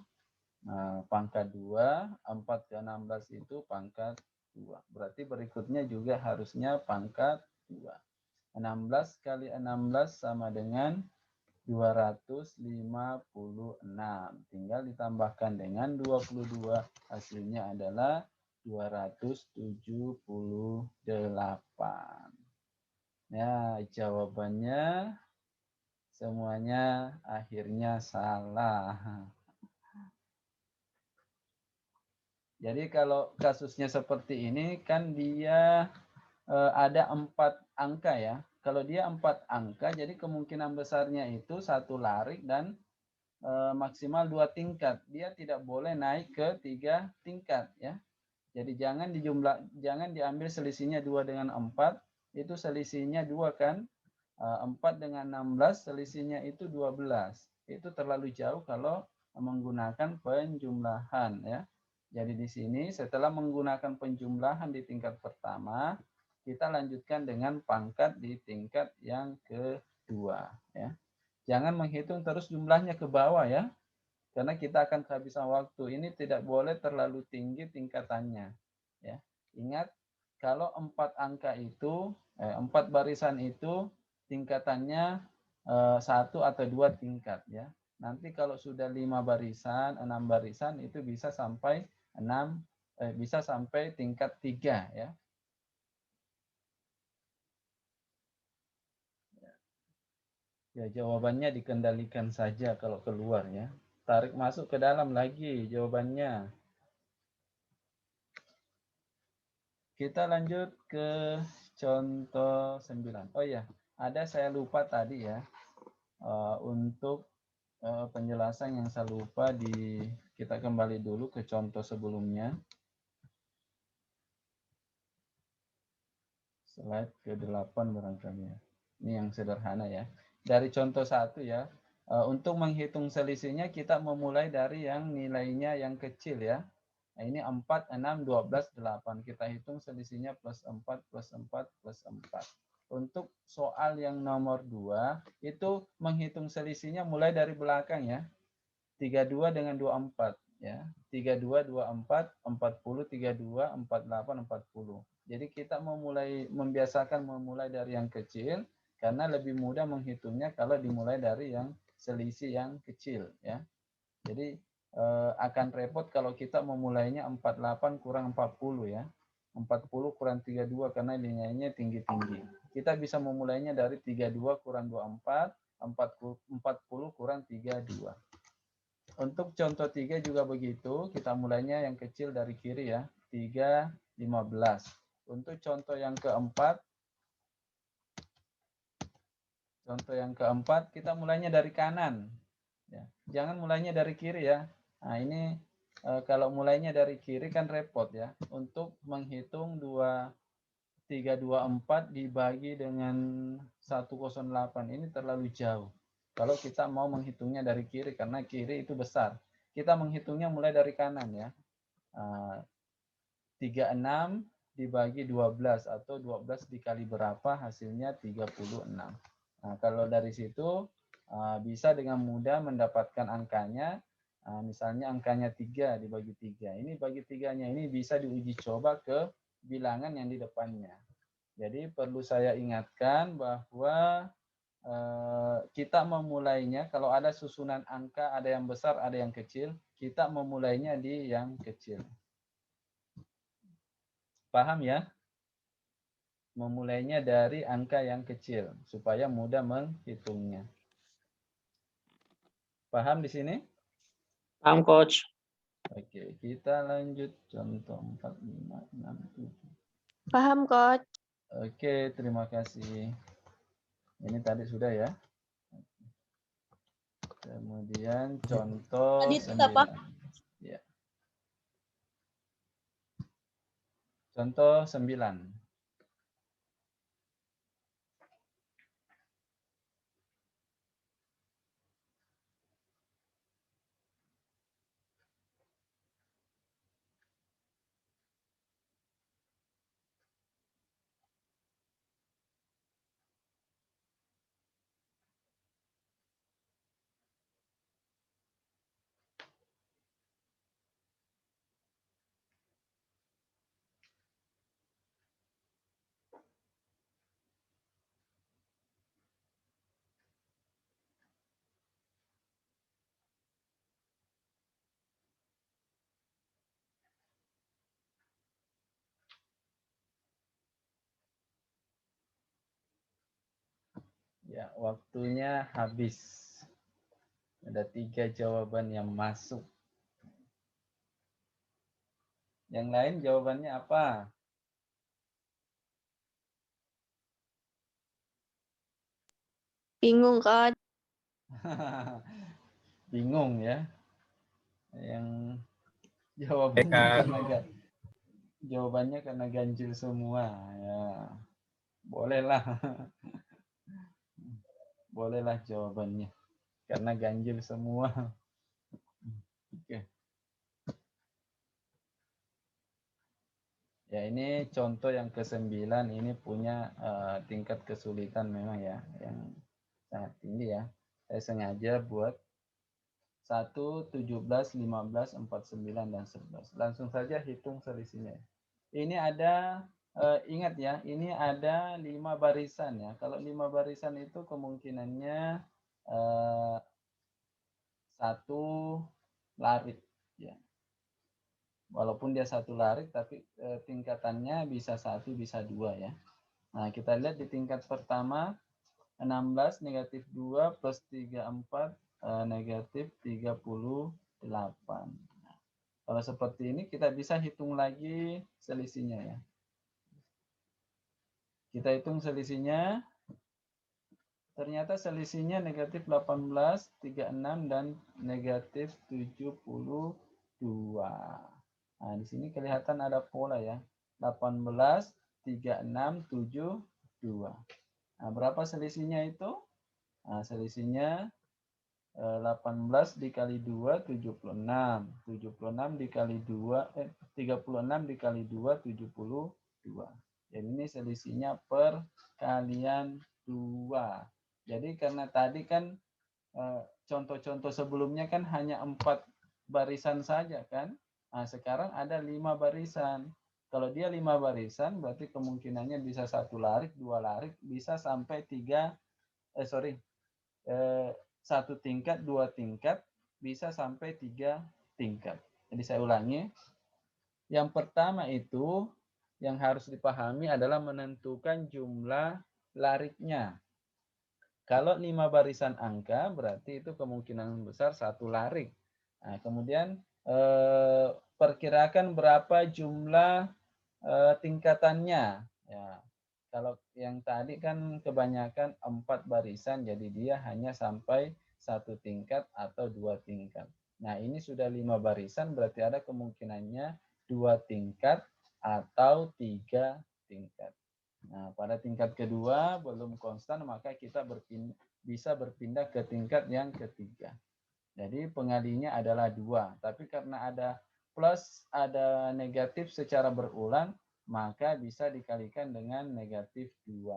Speaker 1: pangkat 2, 4 ke 16 itu pangkat 2. Berarti berikutnya juga harusnya pangkat 2. 16 kali 16 sama dengan 256. Tinggal ditambahkan dengan 22. Hasilnya adalah 278. Ya, jawabannya semuanya akhirnya salah. Jadi kalau kasusnya seperti ini kan dia ada 4 angka ya. Kalau dia 4 angka, jadi kemungkinan besarnya itu 1 larik dan maksimal 2 tingkat. Dia tidak boleh naik ke 3 tingkat ya. Jadi jangan diambil selisihnya 2 dengan 4, itu selisihnya 2 kan. 4 dengan 16 selisihnya itu 12. Itu terlalu jauh kalau menggunakan penjumlahan ya. Jadi di sini setelah menggunakan penjumlahan di tingkat pertama, kita lanjutkan dengan pangkat di tingkat yang kedua ya. Jangan menghitung terus jumlahnya ke bawah ya. Karena kita akan kehabisan waktu. Ini tidak boleh terlalu tinggi tingkatannya ya. Ingat kalau 4 angka itu 4 barisan itu tingkatannya 1 atau 2 tingkat ya. Nanti kalau sudah 5 barisan, 6 barisan itu bisa sampai bisa sampai tingkat 3 ya. Ya, jawabannya dikendalikan saja kalau keluar ya. Tarik masuk ke dalam lagi jawabannya. Kita lanjut ke contoh 9. Oh ya, ada saya lupa tadi ya. Untuk penjelasan yang saya lupa kita kembali dulu ke contoh sebelumnya. Slide ke-8 barangkali ya. Ini yang sederhana ya. Dari contoh 1 ya. Untuk menghitung selisihnya kita memulai dari yang nilainya yang kecil ya. Nah, ini 4, 6, 12, 8. Kita hitung selisihnya plus 4, plus 4, plus 4. Untuk soal yang nomor 2, itu menghitung selisihnya mulai dari belakang ya. 32 dengan 24 ya. 32, 24, 40, 32, 48, 40. Jadi kita membiasakan memulai dari yang kecil karena lebih mudah menghitungnya kalau dimulai dari yang selisih yang kecil ya. Jadi akan repot kalau kita memulainya 48 kurang 40 ya. 40 kurang 32 karena nilainya tinggi-tinggi. Kita bisa memulainya dari 32 kurang 24, 40 kurang 32. Untuk contoh 3 juga begitu, kita mulainya yang kecil dari kiri ya, 3, 15. Untuk contoh yang keempat, kita mulainya dari kanan. Ya. Jangan mulainya dari kiri ya. Nah ini kalau mulainya dari kiri kan repot ya. Untuk menghitung 324 dibagi dengan 108 ini terlalu jauh. Kalau kita mau menghitungnya dari kiri karena kiri itu besar. Kita menghitungnya mulai dari kanan ya. 36 dibagi 12 atau 12 dikali berapa hasilnya 36. Nah, kalau dari situ bisa dengan mudah mendapatkan angkanya. Misalnya angkanya 3 dibagi 3. Ini bagi 3-nya ini bisa diuji coba ke bilangan yang di depannya. Jadi perlu saya ingatkan bahwa kita memulainya kalau ada susunan angka, ada yang besar, ada yang kecil, kita memulainya di yang kecil. Paham ya? Memulainya dari angka yang kecil supaya mudah menghitungnya. Paham di sini?
Speaker 3: Paham, Coach.
Speaker 1: Oke, kita lanjut contoh 4, 5, 6, 7.
Speaker 2: Paham, Coach.
Speaker 1: Oke, terima kasih. Ini tadi sudah ya. Kemudian contoh
Speaker 2: Tadi itu
Speaker 1: 9.
Speaker 2: apa?
Speaker 1: Ya. Contoh 9. Ya, waktunya habis. Ada 3 jawaban yang masuk. Yang lain jawabannya apa?
Speaker 2: Bingung kan?
Speaker 1: Bingung ya. Yang jawabannya karena ganjil semua. Ya, bolehlah. Bolehlah jawabannya. Karena ganjil semua. Oke. Ya, ini contoh yang ke-9 ini punya tingkat kesulitan memang ya, yang sangat tinggi ya. Saya sengaja buat 1, 17, 15, 49, dan 11. Langsung saja hitung selisihnya. Ini ada, ingat ya, ini ada 5 barisan ya. Kalau 5 barisan itu kemungkinannya 1 larik ya. Walaupun dia 1 larik, tapi tingkatannya bisa 1, bisa 2 ya. Nah, kita lihat di tingkat pertama, 16 negatif 2 plus 34 negatif 38. Nah, kalau seperti ini kita bisa hitung lagi selisihnya ya. Kita hitung selisihnya. Ternyata selisihnya negatif 18, 36, dan negatif 72. Nah, di sini kelihatan ada pola ya. 18, 36, 72. Nah, berapa selisihnya itu? Nah, selisihnya 18 dikali 2, 76. 76 dikali 2, 36 dikali 2, 72. Jadi ini selisihnya perkalian 2. Jadi karena tadi kan contoh-contoh sebelumnya kan hanya 4 barisan saja kan. Nah, sekarang ada 5 barisan. Kalau dia 5 barisan, berarti kemungkinannya bisa 1 larik, 2 larik, bisa sampai 1 tingkat, 2 tingkat, bisa sampai 3 tingkat. Jadi saya ulangi. Yang pertama itu, yang harus dipahami adalah menentukan jumlah lariknya. Kalau 5 barisan angka, berarti itu kemungkinan besar 1 larik. Nah, kemudian perkirakan berapa jumlah tingkatannya. Ya, kalau yang tadi kan kebanyakan 4 barisan, jadi dia hanya sampai 1 tingkat atau 2 tingkat. Nah, ini sudah 5 barisan, berarti ada kemungkinannya 2 tingkat atau 3 tingkat. Nah, pada tingkat kedua belum konstan, maka kita bisa berpindah ke tingkat yang ketiga. Jadi pengalinya adalah 2. Tapi karena ada plus, ada negatif secara berulang, maka bisa dikalikan dengan negatif 2.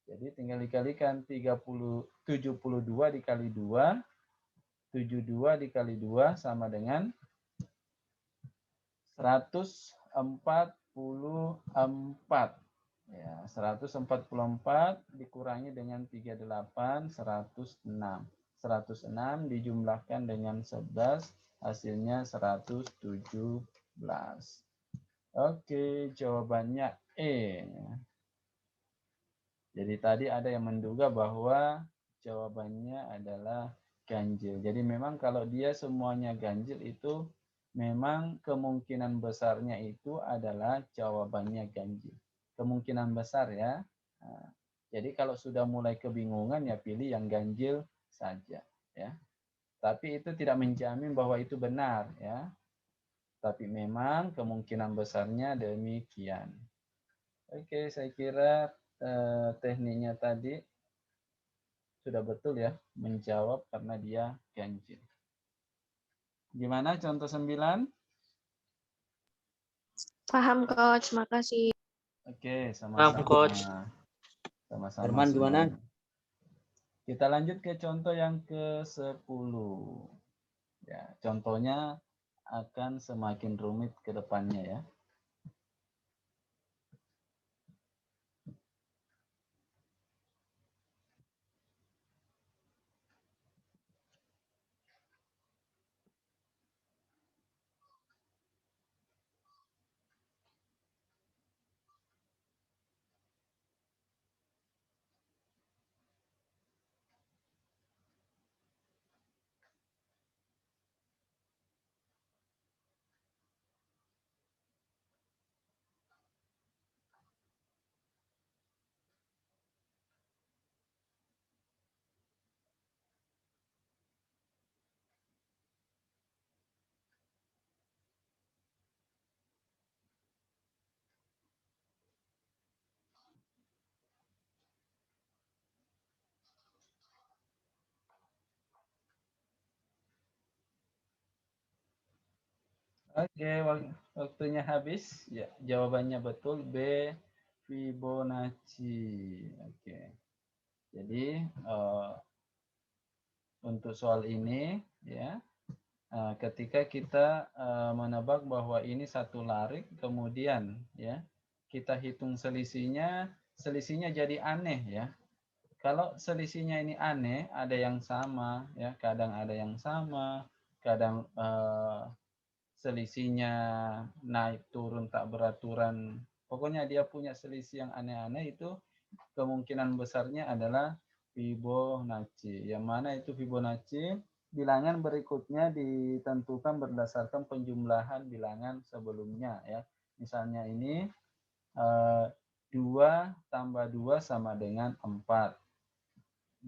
Speaker 1: Jadi tinggal dikalikan 72 dikali 2, 72 dikali 2 sama dengan 144. Ya, 144 dikurangi dengan 38, 106. 106 dijumlahkan dengan 11, hasilnya 117. Oke, jawabannya E. Jadi tadi ada yang menduga bahwa jawabannya adalah ganjil. Jadi memang kalau dia semuanya ganjil itu memang kemungkinan besarnya itu adalah jawabannya ganjil. Kemungkinan besar ya. Nah, jadi kalau sudah mulai kebingungan ya pilih yang ganjil saja ya. Tapi itu tidak menjamin bahwa itu benar ya. Tapi memang kemungkinan besarnya demikian. Oke, saya kira tekniknya tadi sudah betul ya menjawab karena dia ganjil. Gimana contoh 9?
Speaker 2: Paham, Coach. Makasih.
Speaker 1: Oke,
Speaker 3: Paham, Coach.
Speaker 1: sama-sama. Sama-sama
Speaker 4: Herman gimana?
Speaker 1: semuanya. Kita lanjut ke contoh yang ke-10. Ya, contohnya akan semakin rumit ke depannya ya. Oke, waktunya habis. Ya, jawabannya betul B. Fibonacci. Oke. Jadi untuk soal ini ya, ketika kita menebak bahwa ini satu larik, kemudian ya kita hitung selisihnya jadi aneh ya. Kalau selisihnya ini aneh, ada yang sama ya, kadang ada yang sama, kadang selisihnya naik turun tak beraturan. Pokoknya dia punya selisih yang aneh-aneh, itu kemungkinan besarnya adalah Fibonacci. Yang mana itu Fibonacci? Bilangan berikutnya ditentukan berdasarkan penjumlahan bilangan sebelumnya ya. Misalnya ini 2 tambah 2 sama dengan 4.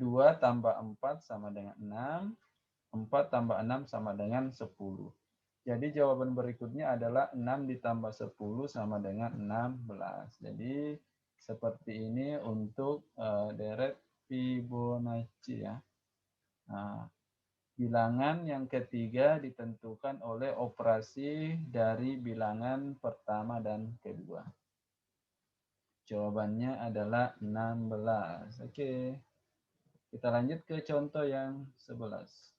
Speaker 1: 2 tambah 4 sama dengan 6. 4 tambah 6 sama dengan 10. Jadi jawaban berikutnya adalah 6 ditambah 10 sama dengan 16. Jadi seperti ini untuk deret Fibonacci ya. Nah, bilangan yang ketiga ditentukan oleh operasi dari bilangan pertama dan kedua. Jawabannya adalah 16. Oke. Kita lanjut ke contoh yang 11.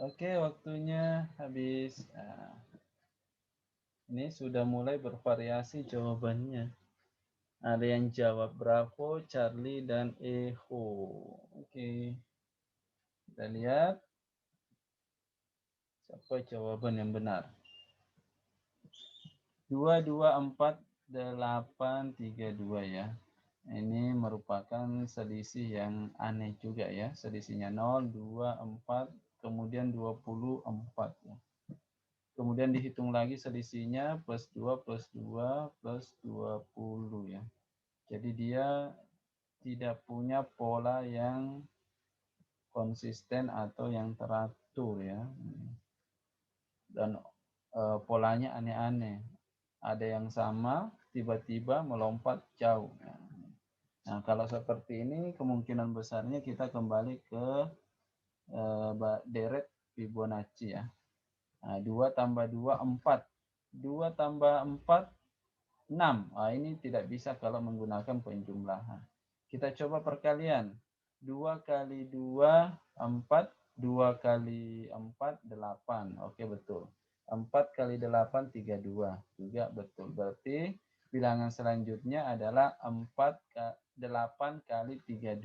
Speaker 1: Oke, waktunya habis. Nah, ini sudah mulai bervariasi jawabannya. Ada yang jawab Bravo, Charlie, dan Echo. Oke. Kita lihat siapa jawaban yang benar. 224832 ya. Ini merupakan selisih yang aneh juga ya. Selisihnya 0, 2, 4, kemudian 24 ya. Kemudian dihitung lagi selisihnya plus 2 plus 2 plus 20 ya. Jadi dia tidak punya pola yang konsisten atau yang teratur ya. Dan polanya aneh-aneh. Ada yang sama, tiba-tiba melompat jauh. Nah, kalau seperti ini kemungkinan besarnya kita kembali ke deret Fibonacci ya. Nah, 2 tambah 2, 4. 2 tambah 4, 6. Nah, ini tidak bisa kalau menggunakan penjumlahan. Kita coba perkalian. 2 kali 2, 4. 2 kali 4, 8. Oke, betul. 4 kali 8, 32. Juga betul. Berarti bilangan selanjutnya adalah 8 kali 32.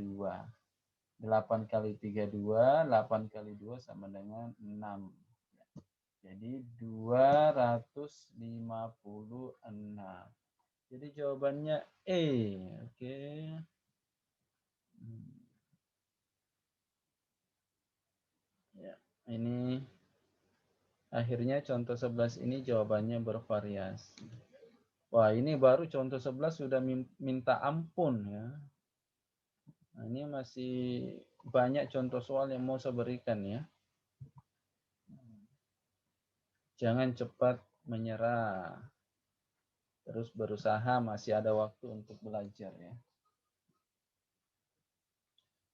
Speaker 1: 8 kali 32, 8 kali 2 sama dengan 6. Jadi 256. Jadi jawabannya E. Oke. Ya, ini akhirnya contoh 11 ini jawabannya bervariasi. Wah, ini baru contoh 11 sudah minta ampun ya. Nah, ini masih banyak contoh soal yang mau saya berikan ya. Jangan cepat menyerah. Terus berusaha, masih ada waktu untuk belajar ya.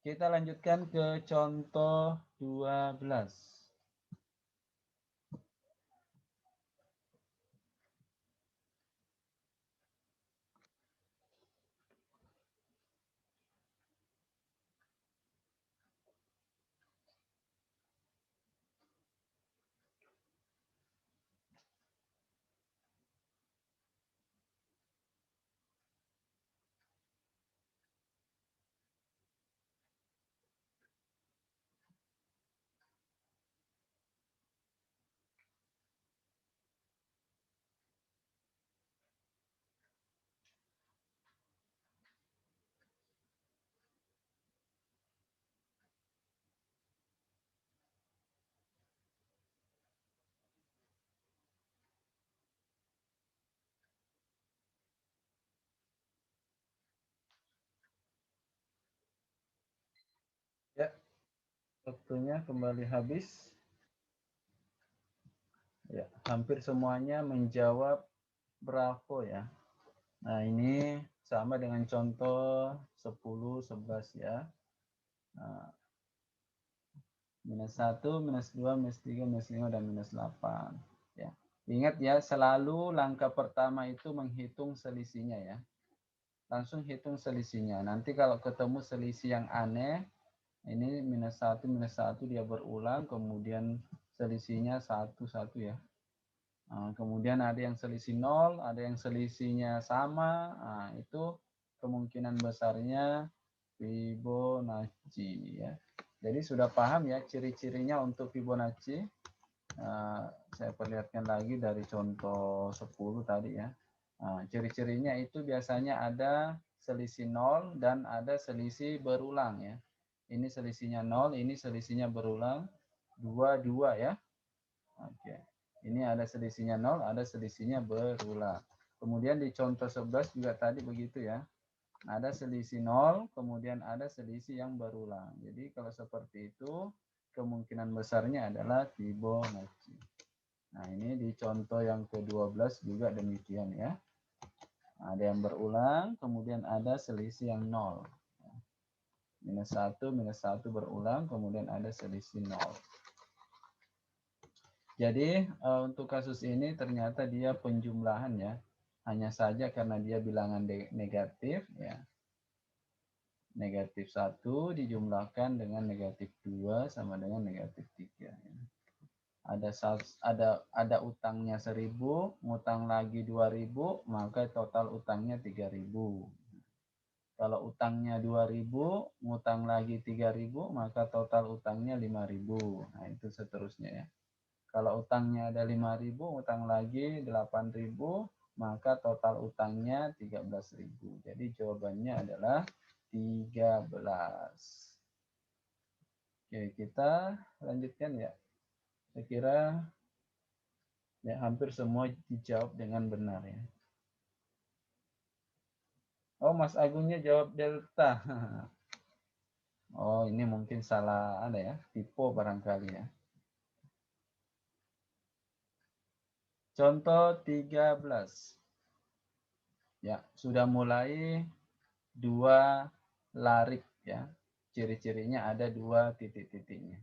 Speaker 1: Kita lanjutkan ke contoh 12. Waktunya kembali habis. Ya, hampir semuanya menjawab bravo ya. Nah, ini sama dengan contoh 10, 11 ya. Nah, minus 1, minus 2, minus 3, minus 5, dan minus 8. Ya. Ingat ya, selalu langkah pertama itu menghitung selisihnya ya. Langsung hitung selisihnya. Nanti kalau ketemu selisih yang aneh, ini minus 1 dia berulang, kemudian selisihnya 1 ya. Nah, kemudian ada yang selisih 0, ada yang selisihnya sama. Nah, itu kemungkinan besarnya Fibonacci ya. Jadi sudah paham ya ciri-cirinya untuk Fibonacci. Nah, saya perlihatkan lagi dari contoh 10 tadi ya. Nah, ciri-cirinya itu biasanya ada selisih 0 dan ada selisih berulang ya. Ini selisihnya 0, ini selisihnya berulang. 2, 2 ya. Oke. Ini ada selisihnya 0, ada selisihnya berulang. Kemudian di contoh 11 juga tadi begitu ya. Ada selisih 0, kemudian ada selisih yang berulang. Jadi kalau seperti itu, kemungkinan besarnya adalah Fibonacci. Nah, ini di contoh yang ke-12 juga demikian ya. Ada yang berulang, kemudian ada selisih yang 0. Minus 1 berulang, kemudian ada selisih 0. Jadi untuk kasus ini ternyata dia penjumlahan ya. Hanya saja karena dia bilangan negatif ya. Negatif 1 dijumlahkan dengan negatif 2 sama dengan negatif 3 ya. Ada utangnya 1.000, ngutang lagi 2.000, maka total utangnya 3.000. Kalau utangnya 2.000, ngutang lagi 3.000, maka total utangnya 5.000. Nah, itu seterusnya ya. Kalau utangnya ada 5.000, utang lagi 8.000, maka total utangnya 13.000. Jadi jawabannya adalah 13. Oke, kita lanjutkan ya. Saya kira ya hampir semua dijawab dengan benar ya. Oh, Mas Agungnya jawab delta. Oh, ini mungkin salah ada ya, tipe barangkali ya. Contoh 13. Ya, sudah mulai 2 larik ya. Ciri-cirinya ada 2 titik-titiknya.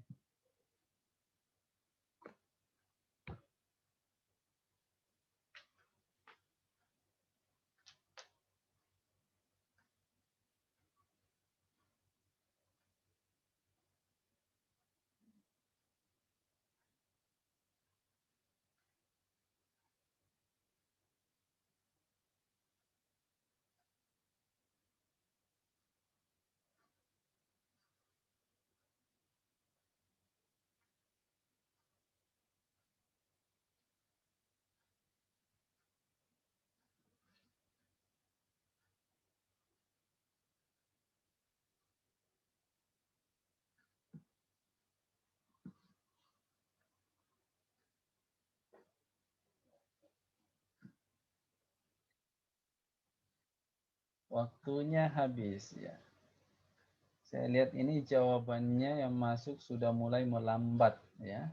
Speaker 1: Waktunya habis ya. Saya lihat ini jawabannya yang masuk sudah mulai melambat ya.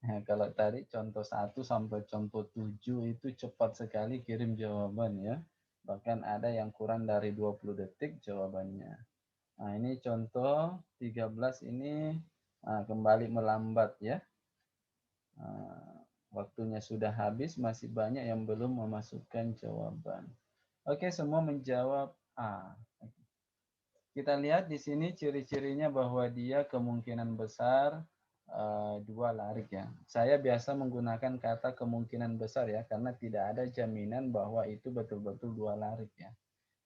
Speaker 1: Nah, kalau tadi contoh 1 sampai contoh 7 itu cepat sekali kirim jawaban ya. Bahkan ada yang kurang dari 20 detik jawabannya. Nah, ini contoh 13 ini kembali melambat ya. Waktunya sudah habis, masih banyak yang belum memasukkan jawaban. Oke, semua menjawab A. Kita lihat di sini ciri-cirinya bahwa dia kemungkinan besar 2 larik ya. Saya biasa menggunakan kata kemungkinan besar ya, karena tidak ada jaminan bahwa itu betul-betul 2 larik ya.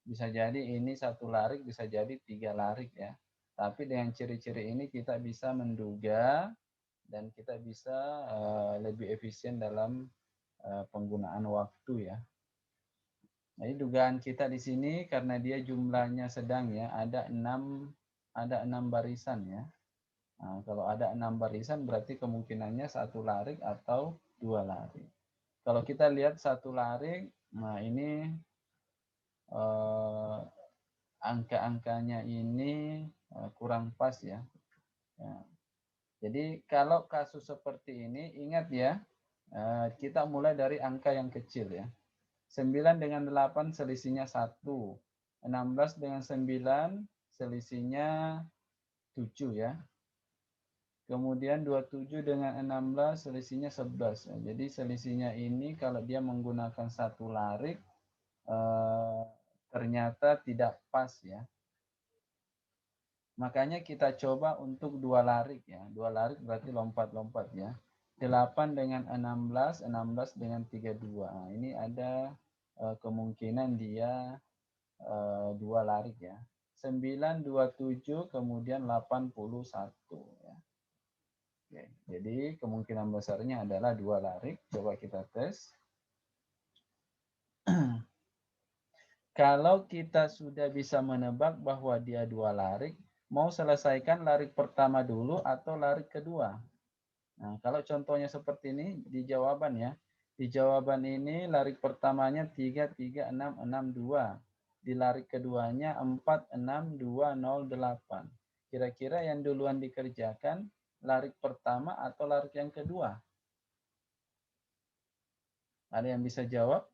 Speaker 1: Bisa jadi ini 1 larik, bisa jadi 3 larik ya. Tapi dengan ciri-ciri ini kita bisa menduga dan kita bisa lebih efisien dalam penggunaan waktu ya. Jadi dugaan kita di sini karena dia jumlahnya sedang ya, ada 6 barisan ya. Nah, kalau ada 6 barisan berarti kemungkinannya 1 larik atau 2 larik. Kalau kita lihat 1 larik, nah ini angka-angkanya ini kurang pas ya. Jadi kalau kasus seperti ini, ingat ya, kita mulai dari angka yang kecil ya. 9 dengan 8 selisihnya 1. 16 dengan 9 selisihnya 7 ya. Kemudian 27 dengan 16 selisihnya 11. Jadi selisihnya ini kalau dia menggunakan satu larik ternyata tidak pas ya. Makanya kita coba untuk dua larik ya. Dua larik berarti lompat-lompat ya. 8 dengan 16, 16 dengan 32. Nah, ini ada kemungkinan dia dua larik ya. 927 kemudian 81 ya. Oke, jadi kemungkinan besarnya adalah dua larik. Coba kita tes. Kalau kita sudah bisa menebak bahwa dia dua larik, mau selesaikan larik pertama dulu atau larik kedua? Nah, kalau contohnya seperti ini di jawaban ya. Di jawaban ini larik pertamanya 3, 3, 6, 6, 2. Di larik keduanya 4, 6, 2, 0, 8. Kira-kira yang duluan dikerjakan larik pertama atau larik yang kedua? Ada yang bisa jawab?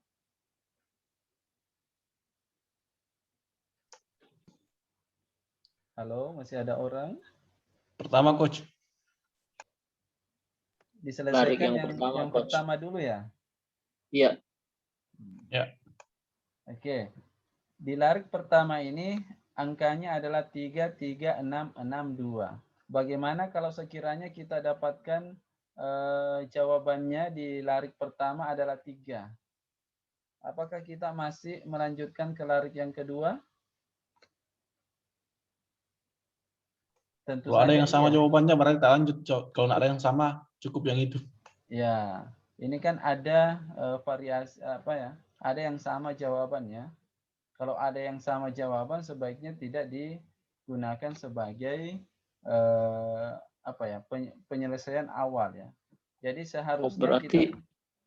Speaker 1: Halo, masih ada orang?
Speaker 4: Pertama, Coach.
Speaker 1: Diselesaikan
Speaker 3: yang
Speaker 1: yang
Speaker 3: pertama, Coach.
Speaker 1: pertama dulu ya?
Speaker 3: Iya.
Speaker 4: Ya.
Speaker 1: Oke. Di larik pertama ini angkanya adalah 3, 3, 6, 6, 2. Bagaimana kalau sekiranya kita dapatkan jawabannya di larik pertama adalah 3? Apakah kita masih melanjutkan ke larik yang kedua? Tentu
Speaker 4: Kalau ada
Speaker 1: saja
Speaker 4: yang sama
Speaker 1: iya.
Speaker 4: jawabannya, berarti tak lanjut. Kalau nggak ada yang sama, cukup yang itu.
Speaker 1: Ya, ini kan ada variasi apa ya? Ada yang sama jawabannya. Kalau ada yang sama jawaban, sebaiknya tidak digunakan sebagai apa ya, penyelesaian awal ya. Jadi seharusnya
Speaker 3: berarti
Speaker 1: kita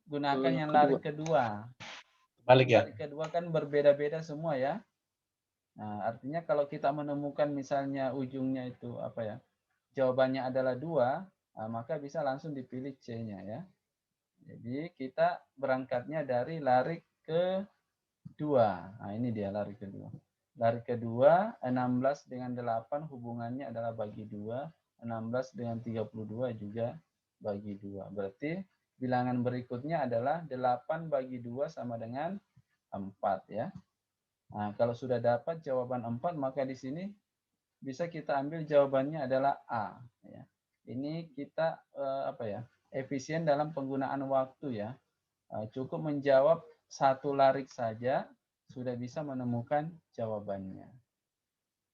Speaker 1: gunakan yang
Speaker 3: kedua.
Speaker 1: larik kedua.
Speaker 4: Balik ya.
Speaker 1: Larik kedua kan berbeda-beda semua ya. Nah, artinya kalau kita menemukan misalnya ujungnya itu apa ya, jawabannya adalah 2, maka bisa langsung dipilih C-nya ya. Jadi kita berangkatnya dari larik kedua. Nah, ini dia larik kedua. Larik kedua, 16 dengan 8 hubungannya adalah bagi 2. 16 dengan 32 juga bagi 2. Berarti bilangan berikutnya adalah 8 bagi 2 sama dengan 4 ya. Nah, kalau sudah dapat jawaban 4, maka di sini bisa kita ambil jawabannya adalah A. Ya. Ini kita apa ya, efisien dalam penggunaan waktu ya. Cukup menjawab satu larik saja sudah bisa menemukan jawabannya.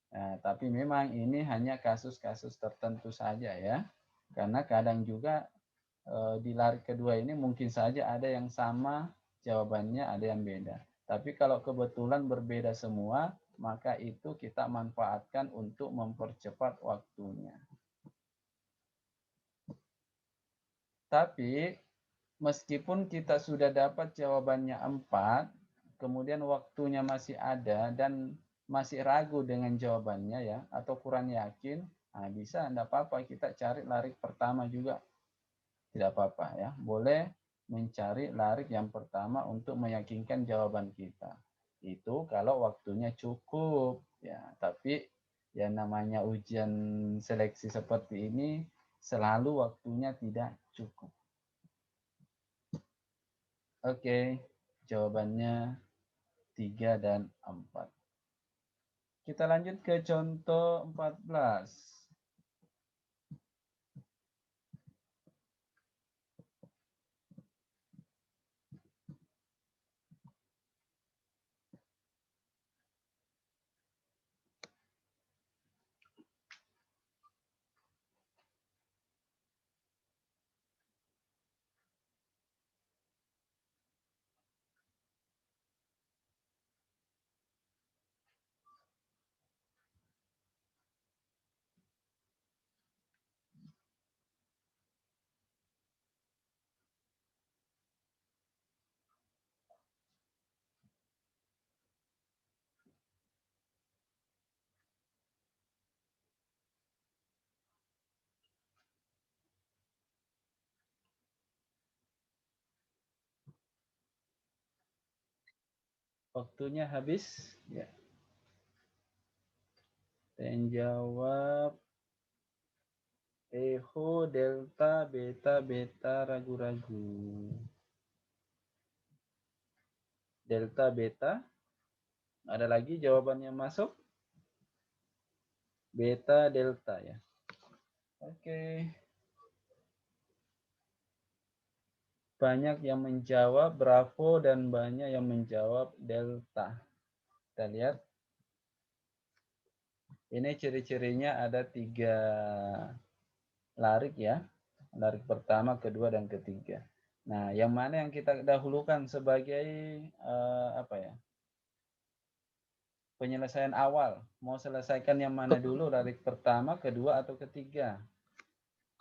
Speaker 1: Nah, tapi memang ini hanya kasus-kasus tertentu saja ya. Karena kadang juga di larik kedua ini mungkin saja ada yang sama jawabannya, ada yang beda. Tapi kalau kebetulan berbeda semua, maka itu kita manfaatkan untuk mempercepat waktunya. Tapi meskipun kita sudah dapat jawabannya 4, kemudian waktunya masih ada dan masih ragu dengan jawabannya ya, atau kurang yakin, nah bisa, tidak apa-apa, kita cari larik pertama juga. Tidak apa-apa ya, boleh mencari larik yang pertama untuk meyakinkan jawaban kita. Itu kalau waktunya cukup ya, tapi yang namanya ujian seleksi seperti ini selalu waktunya tidak cukup. Oke, jawabannya 3 dan 4. Kita lanjut ke contoh 14. Waktunya habis. Ya. Dan jawab echo, delta, beta, beta, ragu-ragu. Delta, beta. Ada lagi jawaban yang masuk? Beta, delta ya. Oke. Banyak yang menjawab Bravo dan banyak yang menjawab Delta. Kita lihat. Ini ciri-cirinya ada 3 larik ya. Larik pertama, kedua, dan ketiga. Nah, yang mana yang kita dahulukan sebagai apa ya? Penyelesaian awal. Mau selesaikan yang mana dulu? Larik pertama, kedua, atau ketiga?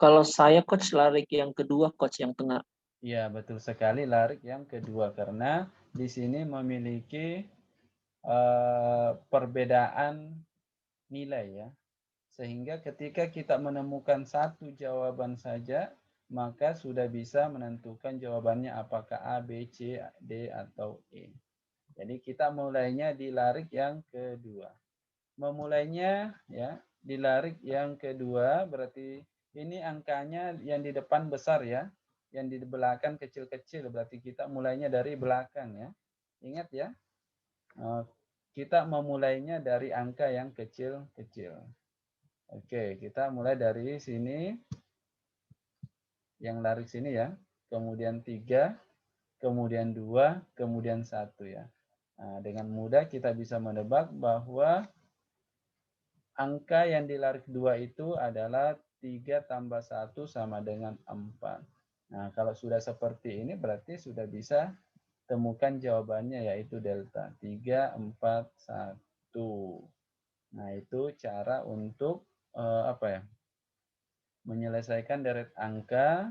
Speaker 3: Kalau saya coach larik yang kedua, coach yang tengah.
Speaker 1: Iya, betul sekali larik yang kedua karena di sini memiliki perbedaan nilai ya. Sehingga ketika kita menemukan satu jawaban saja, maka sudah bisa menentukan jawabannya apakah A, B, C, D, atau E. Jadi kita mulainya di larik yang kedua. Memulainya ya di larik yang kedua berarti ini angkanya yang di depan besar ya. Yang di belakang kecil-kecil berarti kita mulainya dari belakang ya. Ingat ya. Kita memulainya dari angka yang kecil-kecil. Oke, kita mulai dari sini. Yang larik sini ya. Kemudian 3, kemudian 2, kemudian 1 ya. Nah, dengan mudah kita bisa menebak bahwa angka yang di larik 2 itu adalah 3 tambah 1 sama dengan 4. Nah, kalau sudah seperti ini berarti sudah bisa temukan jawabannya yaitu delta. 3, 4, 1. Nah, itu cara untuk apa ya? Menyelesaikan deret angka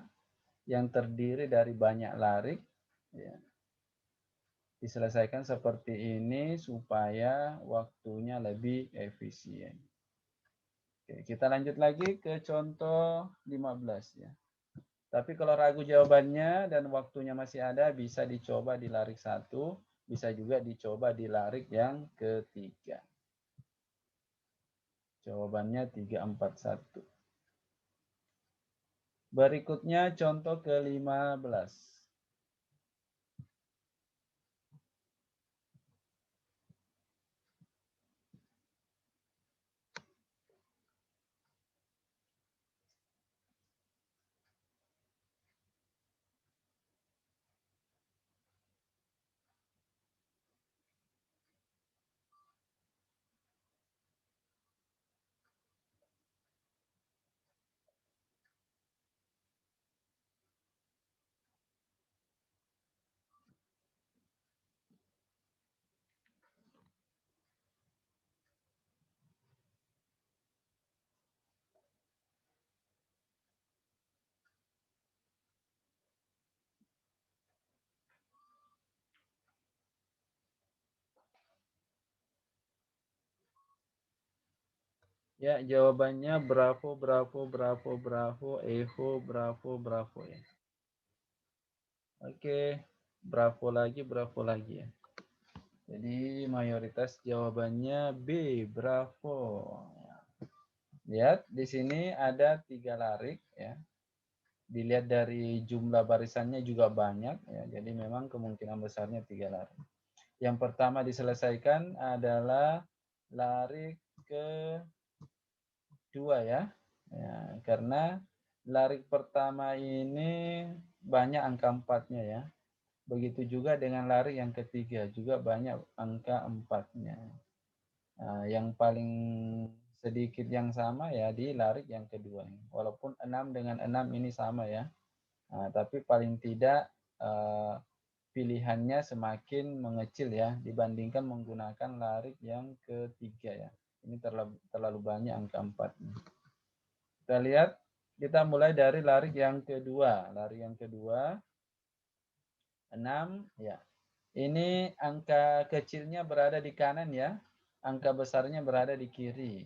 Speaker 1: yang terdiri dari banyak larik. Ya. Diselesaikan seperti ini supaya waktunya lebih efisien. Oke, kita lanjut lagi ke contoh 15 ya. Tapi kalau ragu jawabannya dan waktunya masih ada, bisa dicoba di larik 1, bisa juga dicoba di larik yang ketiga. Jawabannya 3, 4, 1. Berikutnya contoh ke-15. Ya, jawabannya Bravo, Bravo, Bravo, Bravo, Echo, Bravo, Bravo ya. Oke, Bravo lagi ya. Jadi mayoritas jawabannya B, Bravo. Lihat di sini ada 3 larik ya. Dilihat dari jumlah barisannya juga banyak ya. Jadi memang kemungkinan besarnya 3 larik. Yang pertama diselesaikan adalah larik kedua ya. Ya, karena larik pertama ini banyak angka 4-nya ya. Begitu juga dengan larik yang ketiga, juga banyak angka 4-nya. Nah, yang paling sedikit yang sama ya di larik yang kedua. Walaupun 6 dengan 6 ini sama ya. Nah, tapi paling tidak pilihannya semakin mengecil ya dibandingkan menggunakan larik yang ketiga ya. Ini terlalu banyak angka 4-nya. Kita lihat, kita mulai dari larik yang kedua. Larik yang kedua, 6, ya. Ini angka kecilnya berada di kanan ya. Angka besarnya berada di kiri.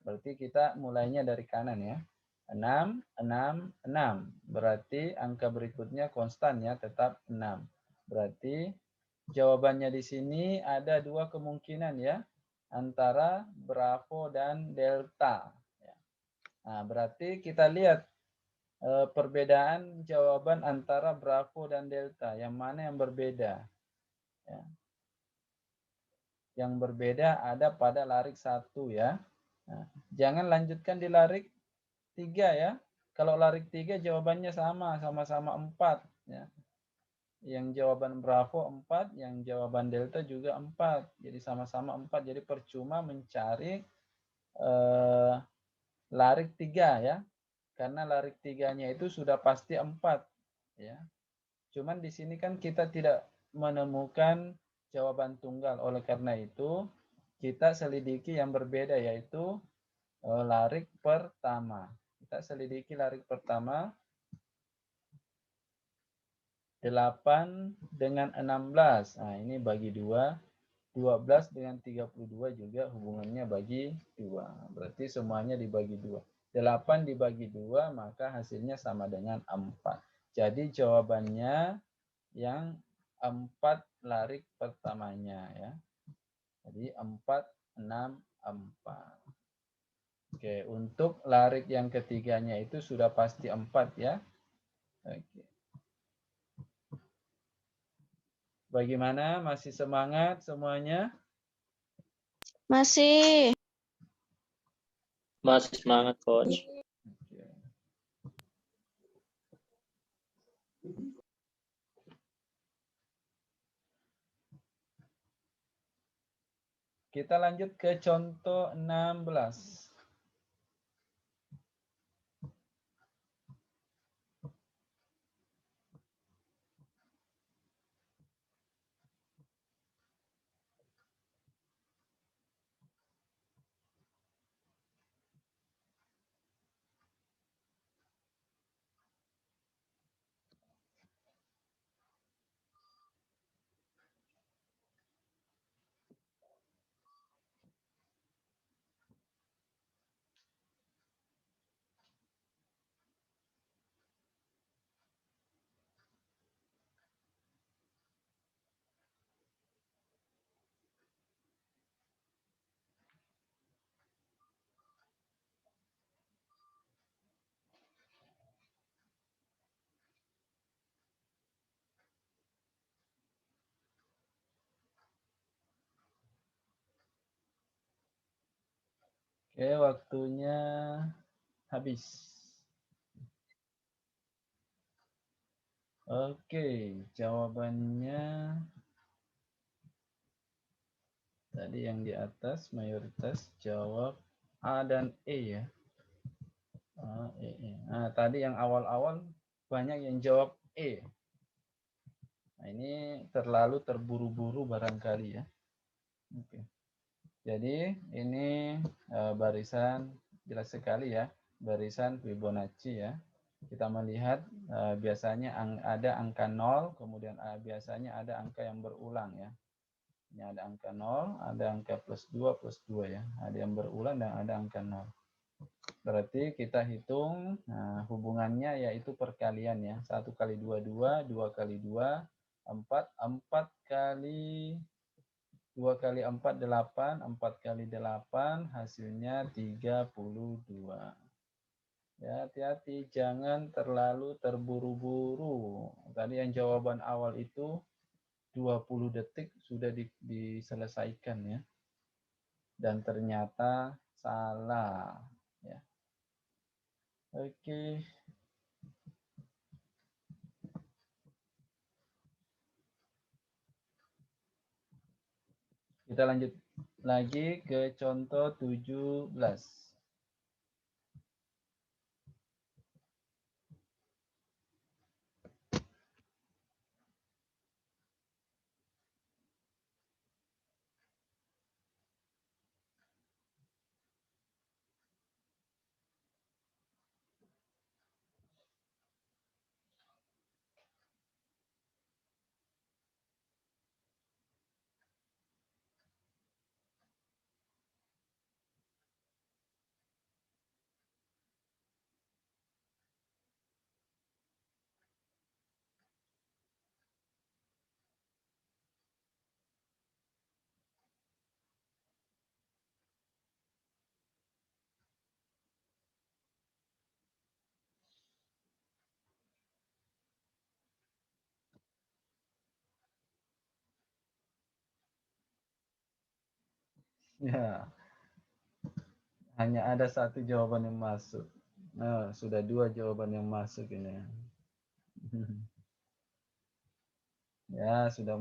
Speaker 1: Berarti kita mulainya dari kanan ya. 6, 6, 6. Berarti angka berikutnya konstan ya, tetap 6. Berarti jawabannya di sini ada dua kemungkinan ya, antara Bravo dan Delta. Ya. Nah, berarti kita lihat perbedaan jawaban antara Bravo dan Delta. Yang mana yang berbeda? Ya. Yang berbeda ada pada larik 1 ya. Nah, jangan lanjutkan di larik 3 ya. Kalau larik 3 jawabannya sama-sama 4 ya. Yang jawaban Bravo 4, yang jawaban Delta juga 4. Jadi sama-sama 4. Jadi percuma mencari larik 3 ya. Karena larik 3-nya itu sudah pasti 4 ya. Cuman di sini kan kita tidak menemukan jawaban tunggal. Oleh karena itu kita selidiki yang berbeda, yaitu larik pertama. Kita selidiki larik pertama. 8 dengan 16. Nah, ini bagi 2. 12 dengan 32 juga hubungannya bagi 2. Berarti semuanya dibagi 2. 8 dibagi 2, maka hasilnya sama dengan 4. Jadi jawabannya yang 4 larik pertamanya ya. Jadi 4, 6, 4. Oke, untuk larik yang ketiganya itu sudah pasti 4 ya. Oke. Bagaimana? Masih semangat semuanya?
Speaker 2: Masih.
Speaker 3: Masih semangat, Coach.
Speaker 1: Oke. Kita lanjut ke contoh 16. Oke, waktunya habis. Oke, jawabannya tadi yang di atas mayoritas jawab A dan E ya. A, E, E. Nah, tadi yang awal-awal banyak yang jawab E. Nah, ini terlalu terburu-buru barangkali ya. Oke. Jadi ini barisan jelas sekali ya, barisan Fibonacci ya. Kita melihat biasanya ada angka 0, kemudian biasanya ada angka yang berulang ya. Ini ada angka 0, ada angka plus 2 ya. Ada yang berulang dan ada angka 0. Berarti kita hitung hubungannya yaitu perkalian ya. 1 kali 2, 2, 2 kali 2, 4, 4 kali 2 kali 4, 8, 4 kali 8, hasilnya 32. Ya, hati-hati, jangan terlalu terburu-buru. Tadi yang jawaban awal itu 20 detik sudah diselesaikan ya. Dan ternyata salah. Ya. Oke. Kita lanjut lagi ke contoh 17. Ya, hanya ada satu jawaban yang masuk. Nah, sudah dua jawaban yang masuk ini. Ya, sudah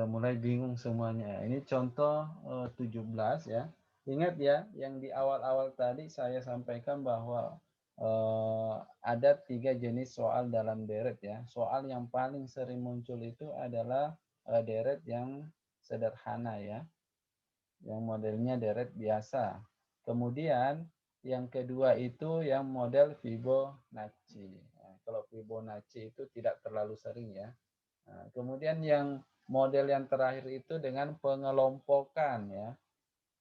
Speaker 1: mulai bingung semuanya. Ini contoh 17 ya. Ingat ya, yang di awal-awal tadi saya sampaikan bahwa ada 3 jenis soal dalam deret ya. Soal yang paling sering muncul itu adalah deret yang sederhana ya, yang modelnya deret biasa. Kemudian yang kedua itu yang model Fibonacci. Nah, kalau Fibonacci itu tidak terlalu sering ya. Nah, kemudian yang model yang terakhir itu dengan pengelompokan ya.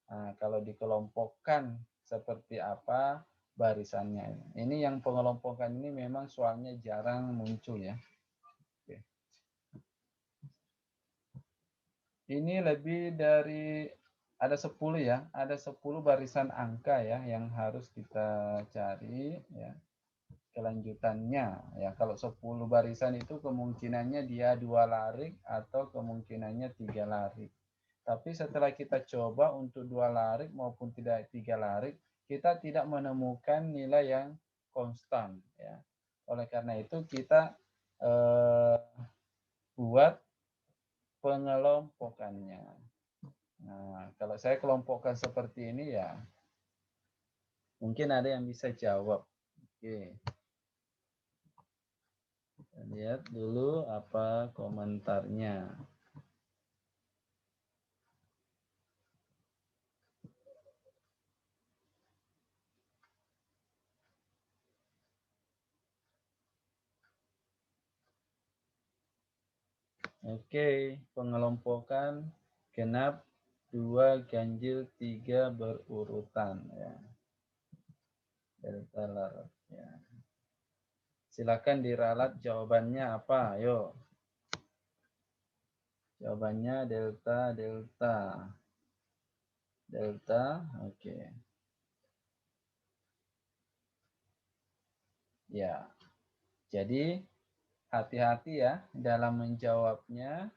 Speaker 1: Nah, kalau dikelompokkan seperti apa barisannya. Ini yang pengelompokan ini memang soalnya jarang muncul ya. Oke. Ini lebih dari ada 10 ya, ada 10 barisan angka ya yang harus kita cari ya. Kelanjutannya ya, kalau 10 barisan itu kemungkinannya dia 2 larik atau kemungkinannya 3 larik. Tapi setelah kita coba untuk 2 larik maupun tidak 3 larik, kita tidak menemukan nilai yang konstan ya. Oleh karena itu kita buat pengelompokannya. Nah, kalau saya kelompokkan seperti ini ya, mungkin ada yang bisa jawab. Oke. Lihat dulu apa komentarnya. Oke, pengelompokan genap 2 ganjil 3 berurutan ya. Delta larat ya. Silakan diralat jawabannya apa? Ayo. Jawabannya delta delta. Delta, oke. Ya. Jadi hati-hati ya dalam menjawabnya.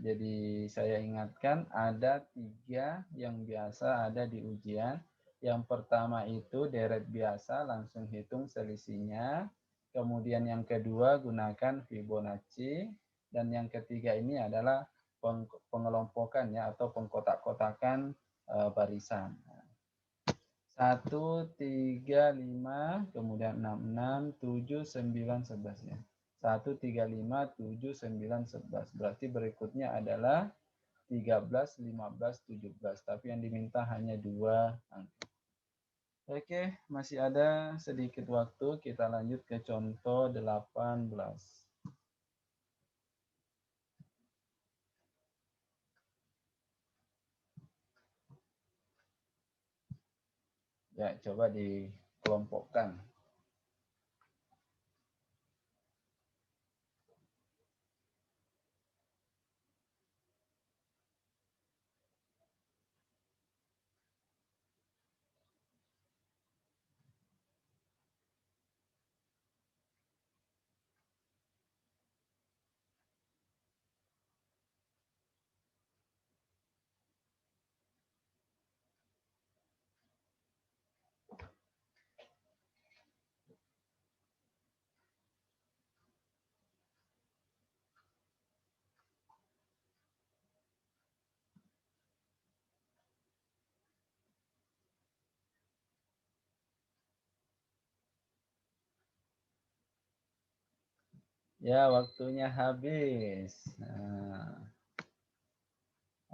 Speaker 1: Jadi saya ingatkan ada 3 yang biasa ada di ujian. Yang pertama itu deret biasa, langsung hitung selisihnya. Kemudian yang kedua gunakan Fibonacci. Dan yang ketiga ini adalah pengelompokan ya, atau pengkotak-kotakan barisan. 1, 3, 5, kemudian 6, 6, 7, 9, 11 ya. 1, 3, 5, 7, 9, 11. Berarti berikutnya adalah 13, 15, 17. Tapi yang diminta hanya 2 angka. Oke, masih ada sedikit waktu. Kita lanjut ke contoh 18. Ya, coba dikelompokkan. Ya, waktunya habis. Nah,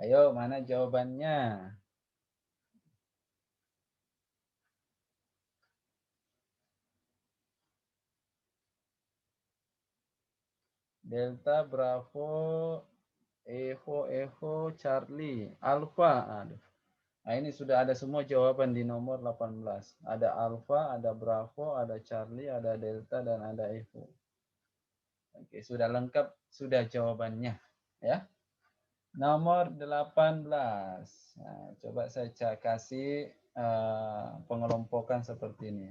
Speaker 1: ayo, mana jawabannya? Delta, Bravo, Evo, Charlie, Alpha. Aduh. Nah, ini sudah ada semua jawaban di nomor 18. Ada Alpha, ada Bravo, ada Charlie, ada Delta, dan ada Evo. Oke, sudah lengkap, sudah jawabannya. Ya. Nomor 18. Nah, coba saya kasih pengelompokan seperti ini.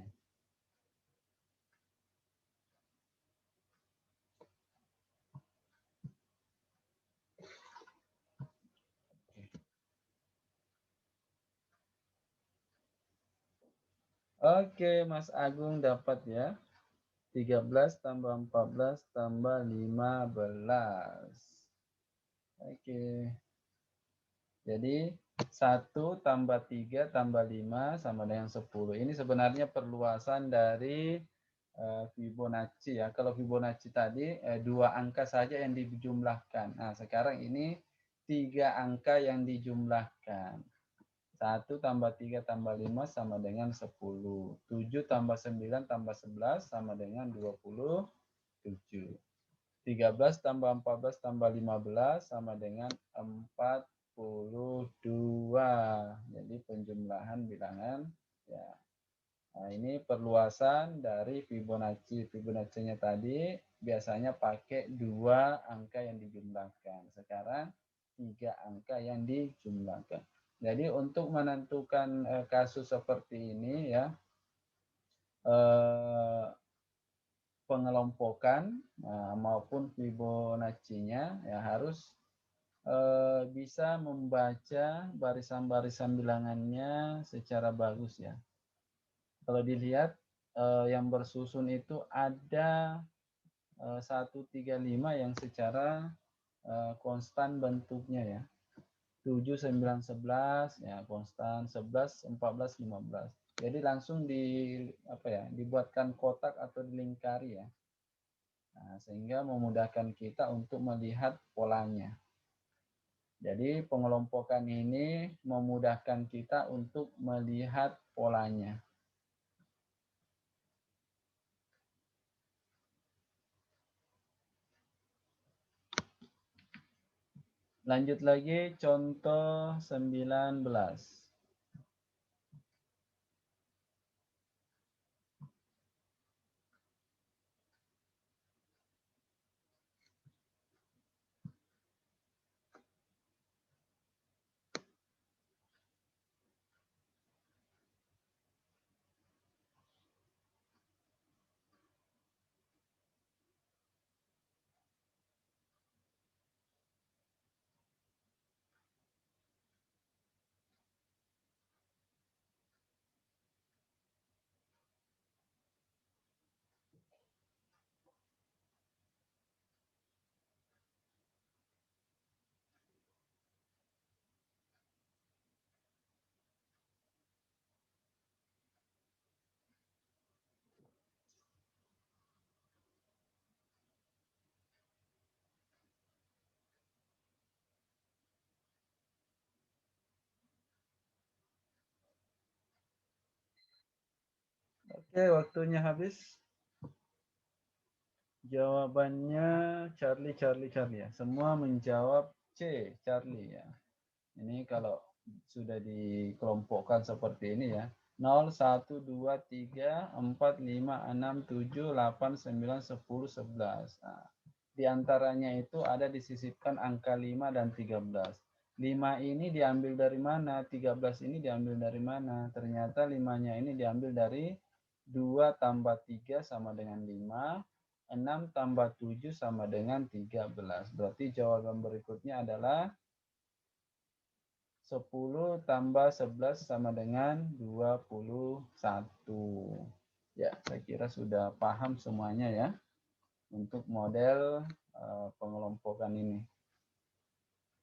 Speaker 1: Oke, Mas Agung dapat ya. 13 tambah 14 tambah 15. Oke. Jadi 1 tambah 3 tambah 5 sama dengan 10. Ini sebenarnya perluasan dari Fibonacci ya. Kalau Fibonacci tadi 2 angka saja yang dijumlahkan. Nah, sekarang ini 3 angka yang dijumlahkan. 1 tambah 3 tambah 5 sama dengan 10. 7 tambah 9 tambah 11 sama dengan 27. 13 tambah 14 tambah 15 sama dengan 42. Jadi penjumlahan bilangan ya. Nah, ini perluasan dari Fibonacci. Fibonacci-nya tadi biasanya pakai 2 angka yang dijumlahkan. Sekarang 3 angka yang dijumlahkan. Jadi untuk menentukan kasus seperti ini ya, pengelompokan maupun Fibonacci-nya ya harus bisa membaca barisan-barisan bilangannya secara bagus ya. Kalau dilihat yang bersusun itu ada 135 yang secara konstan bentuknya ya. 7, 9, 11 ya konstan, 11, 14, 15. Jadi langsung dibuatkan kotak atau dilingkari ya. Nah, sehingga memudahkan kita untuk melihat polanya. Jadi pengelompokan ini memudahkan kita untuk melihat polanya. Lanjut lagi contoh 19. Oke, waktunya habis. Jawabannya Charlie, Charlie, Charlie ya. Semua menjawab C, Charlie ya. Ini kalau sudah dikelompokkan seperti ini ya. 0, 1, 2, 3, 4, 5, 6, 7, 8, 9, 10, 11. Nah, di antaranya itu ada disisipkan angka 5 dan 13. 5 ini diambil dari mana? 13 ini diambil dari mana? Ternyata 5-nya ini diambil dari 2 tambah 3 sama dengan 5. 6 tambah 7 sama dengan 13. Berarti jawaban berikutnya adalah 10 tambah 11 sama dengan 21. Ya, saya kira sudah paham semuanya ya untuk model pengelompokan ini.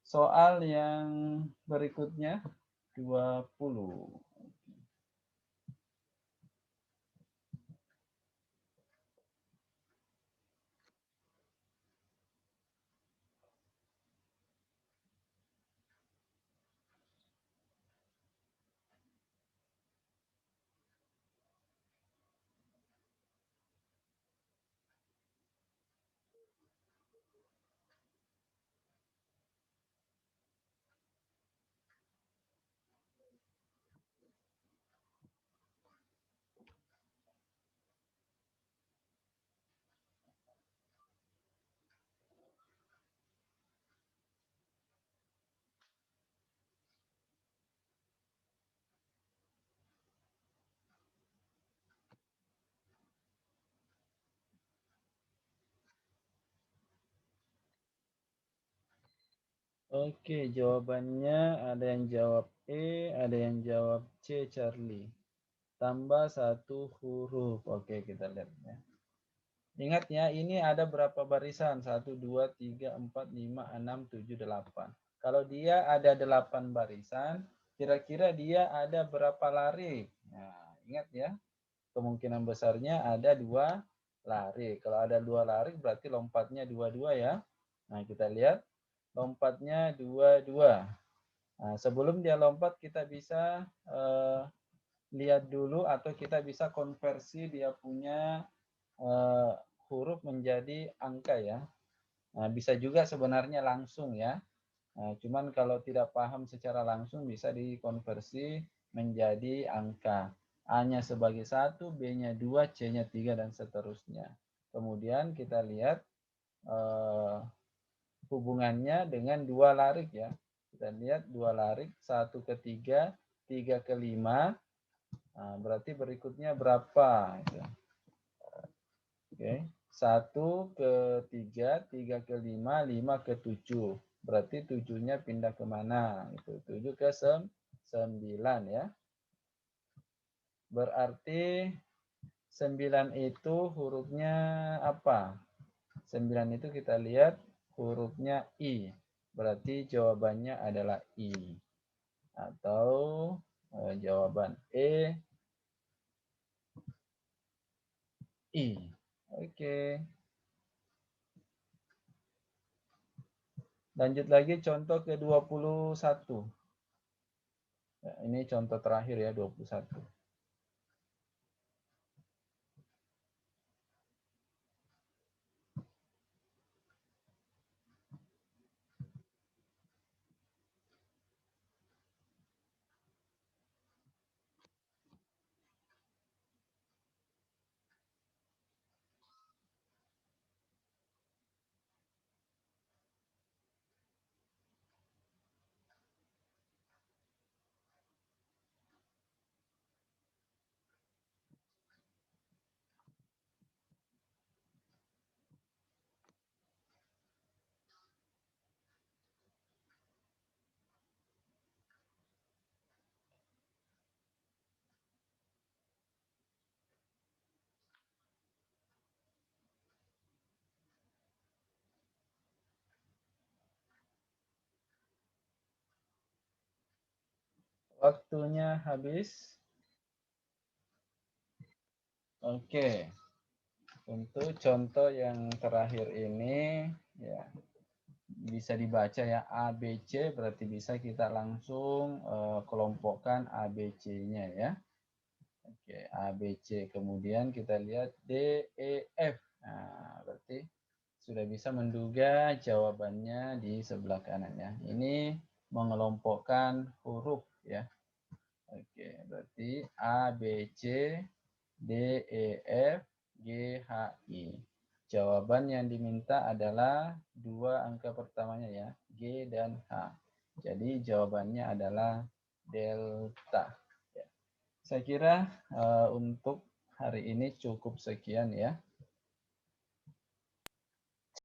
Speaker 1: Soal yang berikutnya 20. Oke, jawabannya ada yang jawab E, ada yang jawab C, Charlie. tambah 1 huruf. Oke, kita lihat ya. Ingat ya, ini ada berapa barisan? 1, 2, 3, 4, 5, 6, 7, 8. Kalau dia ada 8 barisan, kira-kira dia ada berapa lari? Nah, ingat ya, kemungkinan besarnya ada 2 lari. Kalau ada 2 lari berarti lompatnya 2-2 ya. Nah, kita lihat lompatnya 2-2. Nah, sebelum dia lompat kita bisa lihat dulu atau kita bisa konversi dia punya huruf menjadi angka ya. Nah, bisa juga sebenarnya langsung ya. Nah, cuman kalau tidak paham secara langsung bisa dikonversi menjadi angka. A-nya sebagai 1, B-nya 2, C-nya 3, dan seterusnya. Kemudian kita lihat hubungannya dengan 2 larik ya. Kita lihat 2 larik, 1 ke 3, 3 ke 5. Nah, berarti berikutnya berapa? Oke. 1 ke 3, 3 ke 5, 5 ke 7. Berarti 7-nya pindah kemana? 7 ke 9 ya. Berarti 9 itu hurufnya apa? 9 itu kita lihat hurufnya I. Berarti jawabannya adalah I. Atau jawaban E, I. Oke. Lanjut lagi contoh ke-21. Ya, ini contoh terakhir ya, 21. Waktunya habis. Oke. Untuk contoh yang terakhir ini ya bisa dibaca ya A, B, C, berarti bisa kita langsung kelompokkan A, B, C-nya ya. Oke, A, B, C. Kemudian kita lihat D, E, F. Nah, berarti sudah bisa menduga jawabannya di sebelah kanan ya. Ini mengelompokkan huruf ya. Oke, berarti A, B, C, D, E, F, G, H, I. Jawaban yang diminta adalah 2 angka pertamanya ya, G dan H. Jadi jawabannya adalah delta. Ya. Saya kira untuk hari ini cukup sekian ya.